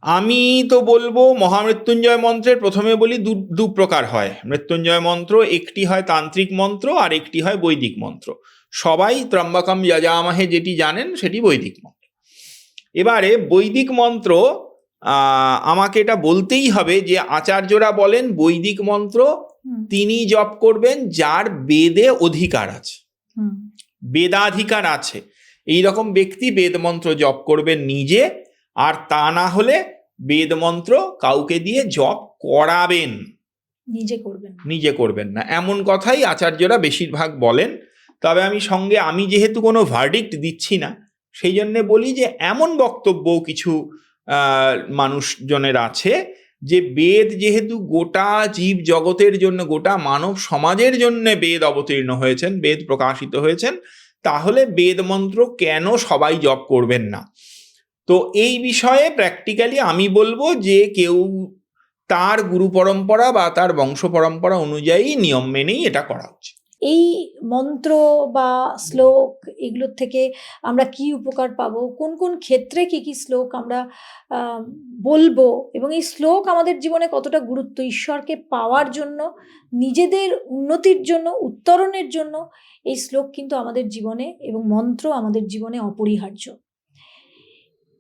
আমি তো বলবো মহামৃত্যুঞ্জয় মন্ত্রের প্রথমে বলি দু প্রকার হয় মৃত্যুঞ্জয় মন্ত্র। একটি হয় তান্ত্রিক মন্ত্র আর একটি হয় বৈদিক মন্ত্র। সবাই ত্রম্বকম যজামহে যেটি জানেন সেটি বৈদিক মন্ত্র। এবারে বৈদিক মন্ত্র, আমাকে এটা বলতেই হবে যে আচার্যরা বলেন বৈদিক মন্ত্র তিনি জপ করবেন যার বেদে অধিকার আছে, বেদাধিকার আছে, এই রকম ব্যক্তি বেদ মন্ত্র জপ করবেন নিজে, আর তা না হলে বেদ মন্ত্র কাউকে দিয়ে জপ করাবেন, নিজে করবেন না, এমন কথাই আচার্যরা বেশিরভাগ বলেন। তবে আমি যেহেতু কোনো ভার্ডিক্ট দিচ্ছি না, সেই জন্যে বলি যে এমন বক্তব্য কিছু মানুষজনের আছে যে বেদ যেহেতু গোটা জীব জগতের জন্য, গোটা মানব সমাজের জন্য বেদ অবতীর্ণ হয়েছেন, বেদ প্রকাশিত হয়েছেন, তাহলে বেদ মন্ত্র কেন সবাই জপ করবেন না? তো এই বিষয়ে প্র্যাকটিক্যালি আমি বলবো যে কেউ তার গুরু পরম্পরা বা তার বংশ পরম্পরা অনুযায়ী নিয়ম মেনেই এটা করা উচিত। এই মন্ত্র বা শ্লোক এগুলোর থেকে আমরা কি উপকার পাবো, কোন কোন ক্ষেত্রে কি কি শ্লোক আমরা বলবো, এবং এই শ্লোক আমাদের জীবনে কতটা গুরুত্ব, ঈশ্বরকে পাওয়ার জন্য, নিজেদের উন্নতির জন্য, উত্তরণের জন্য এই শ্লোক কিন্তু আমাদের জীবনে এবং মন্ত্র আমাদের জীবনে অপরিহার্য।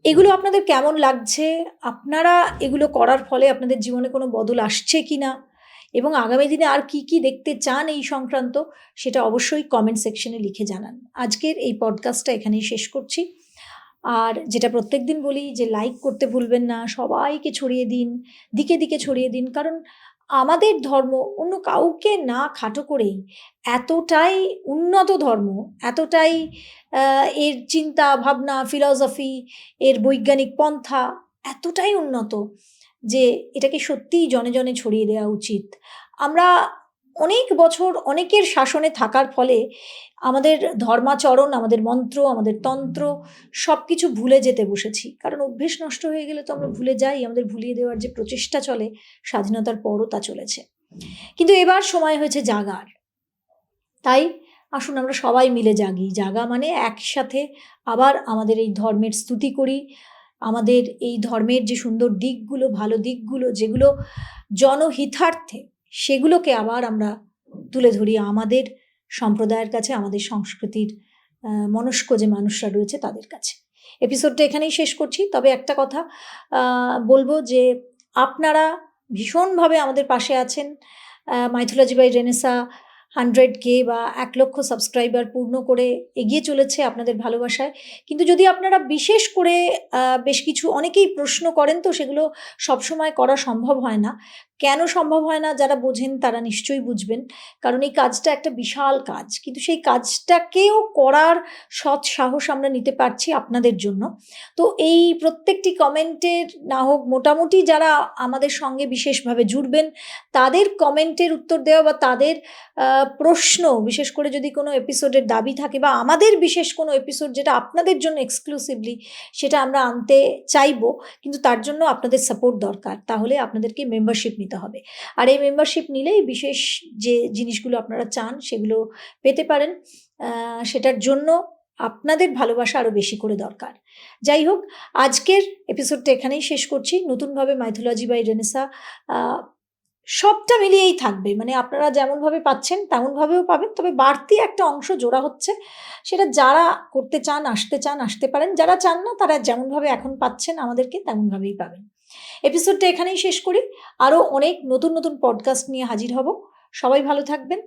এগুলো আপনাদের কেমন লাগছে? আপনারা এগুলো করার ফলে আপনাদের জীবনে কোনো বদল আসছে কি না, এবং আগামী দিনে আর কি কি দেখতে চান এই সংক্রান্ত, সেটা অবশ্যই কমেন্ট সেকশনে লিখে জানান। আজকের এই পডকাস্টটা এখানেই শেষ করছি। আর যেটা প্রত্যেক দিন বলি যে লাইক করতে ভুলবেন না, সবাইকে ছড়িয়ে দিন, দিকে দিকে ছড়িয়ে দিন, কারণ আমাদের ধর্ম অন্য কাউকে না খাটো করেই এতটাই উন্নত ধর্ম, এতটাই এর চিন্তা ভাবনা, ফিলসফি, এর বৈজ্ঞানিক পন্থা এতটাই উন্নত যে এটাকে সত্যিই জনে জনে ছড়িয়ে দেওয়া উচিত। আমরা অনেক বছর অনেকের শাসনে থাকার ফলে আমাদের ধর্মাচরণ, আমাদের মন্ত্র, আমাদের তন্ত্র সব কিছু ভুলে যেতে বসেছি, কারণ অভ্যেস নষ্ট হয়ে গেলে তো আমরা ভুলে যাই। আমাদের ভুলিয়ে দেওয়ার যে প্রচেষ্টা চলে স্বাধীনতার পরও তা চলেছে, কিন্তু এবার সময় হয়েছে জাগার। তাই আসুন আমরা সবাই মিলে জাগি। জাগা মানে একসাথে আবার আমাদের এই ধর্মের স্তুতি করি, আমাদের এই ধর্মের যে সুন্দর দিকগুলো, ভালো দিকগুলো, যেগুলো জনহিতার্থে, সেগুলোকে আবার আমরা তুলে ধরি আমাদের সম্প্রদায়ের কাছে, আমাদের সংস্কৃতির মনস্ক যে মানুষরা রয়েছে তাদের কাছে। এপিসোডটা এখানেই শেষ করছি। তবে একটা কথা বলবো যে আপনারা ভীষণভাবে আমাদের পাশে আছেন। মাইথোলজি বাই রেনেসা 100K বা 1 লক্ষ সাবস্ক্রাইবার পূর্ণ করে এগিয়ে চলেছে আপনাদের ভালোবাসায়। কিন্তু যদি আপনারা বিশেষ করে বেশ কিছু, অনেকেই প্রশ্ন করেন, তো সেগুলো সবসময় করা সম্ভব হয় না। কেন সম্ভব হয় না যারা বোঝেন তারা নিশ্চয়ই বুঝবেন, কারণ এই কাজটা একটা বিশাল কাজ, কিন্তু সেই কাজটাকেও করার সৎ সাহস আমরা নিতে পারছি আপনাদের জন্য। তো এই প্রত্যেকটি কমেন্টের না হোক, মোটামুটি যারা আমাদের সঙ্গে বিশেষভাবে জুড়বেন তাদের কমেন্টের উত্তর দেওয়া বা তাদের প্রশ্ন, বিশেষ করে যদি কোনো এপিসোডের দাবি থাকে বা আমাদের বিশেষ কোনো এপিসোড যেটা আপনাদের জন্য এক্সক্লুসিভলি, সেটা আমরা আনতে চাইবো, কিন্তু তার জন্য আপনাদের সাপোর্ট দরকার। তাহলে আপনাদেরকে মেম্বারশিপ নিতে হবে, আর এই মেম্বারশিপ নিলেই বিশেষ যে জিনিসগুলো আপনারা চান সেগুলো পেতে পারেন। সেটার জন্য আপনাদের ভালোবাসা আরও বেশি করে দরকার। যাই হোক, আজকের এপিসোডটা এখানেই শেষ করছি। নতুনভাবে মাইথোলজি বাই রেনেসা সবটা মিলিয়েই থাকবে, মানে আপনারা যেমনভাবে পাচ্ছেন তেমনভাবেও পাবেন, তবে বাড়তি একটা অংশ জোড়া হচ্ছে। সেটা যারা করতে চান, আসতে পারেন, যারা চান না তারা যেমনভাবে এখন পাচ্ছেন আমাদেরকে তেমনভাবেই পাবেন। এপিসোডটা এখানেই শেষ করি। আরও অনেক নতুন নতুন পডকাস্ট নিয়ে হাজির হব। সবাই ভালো থাকবেন।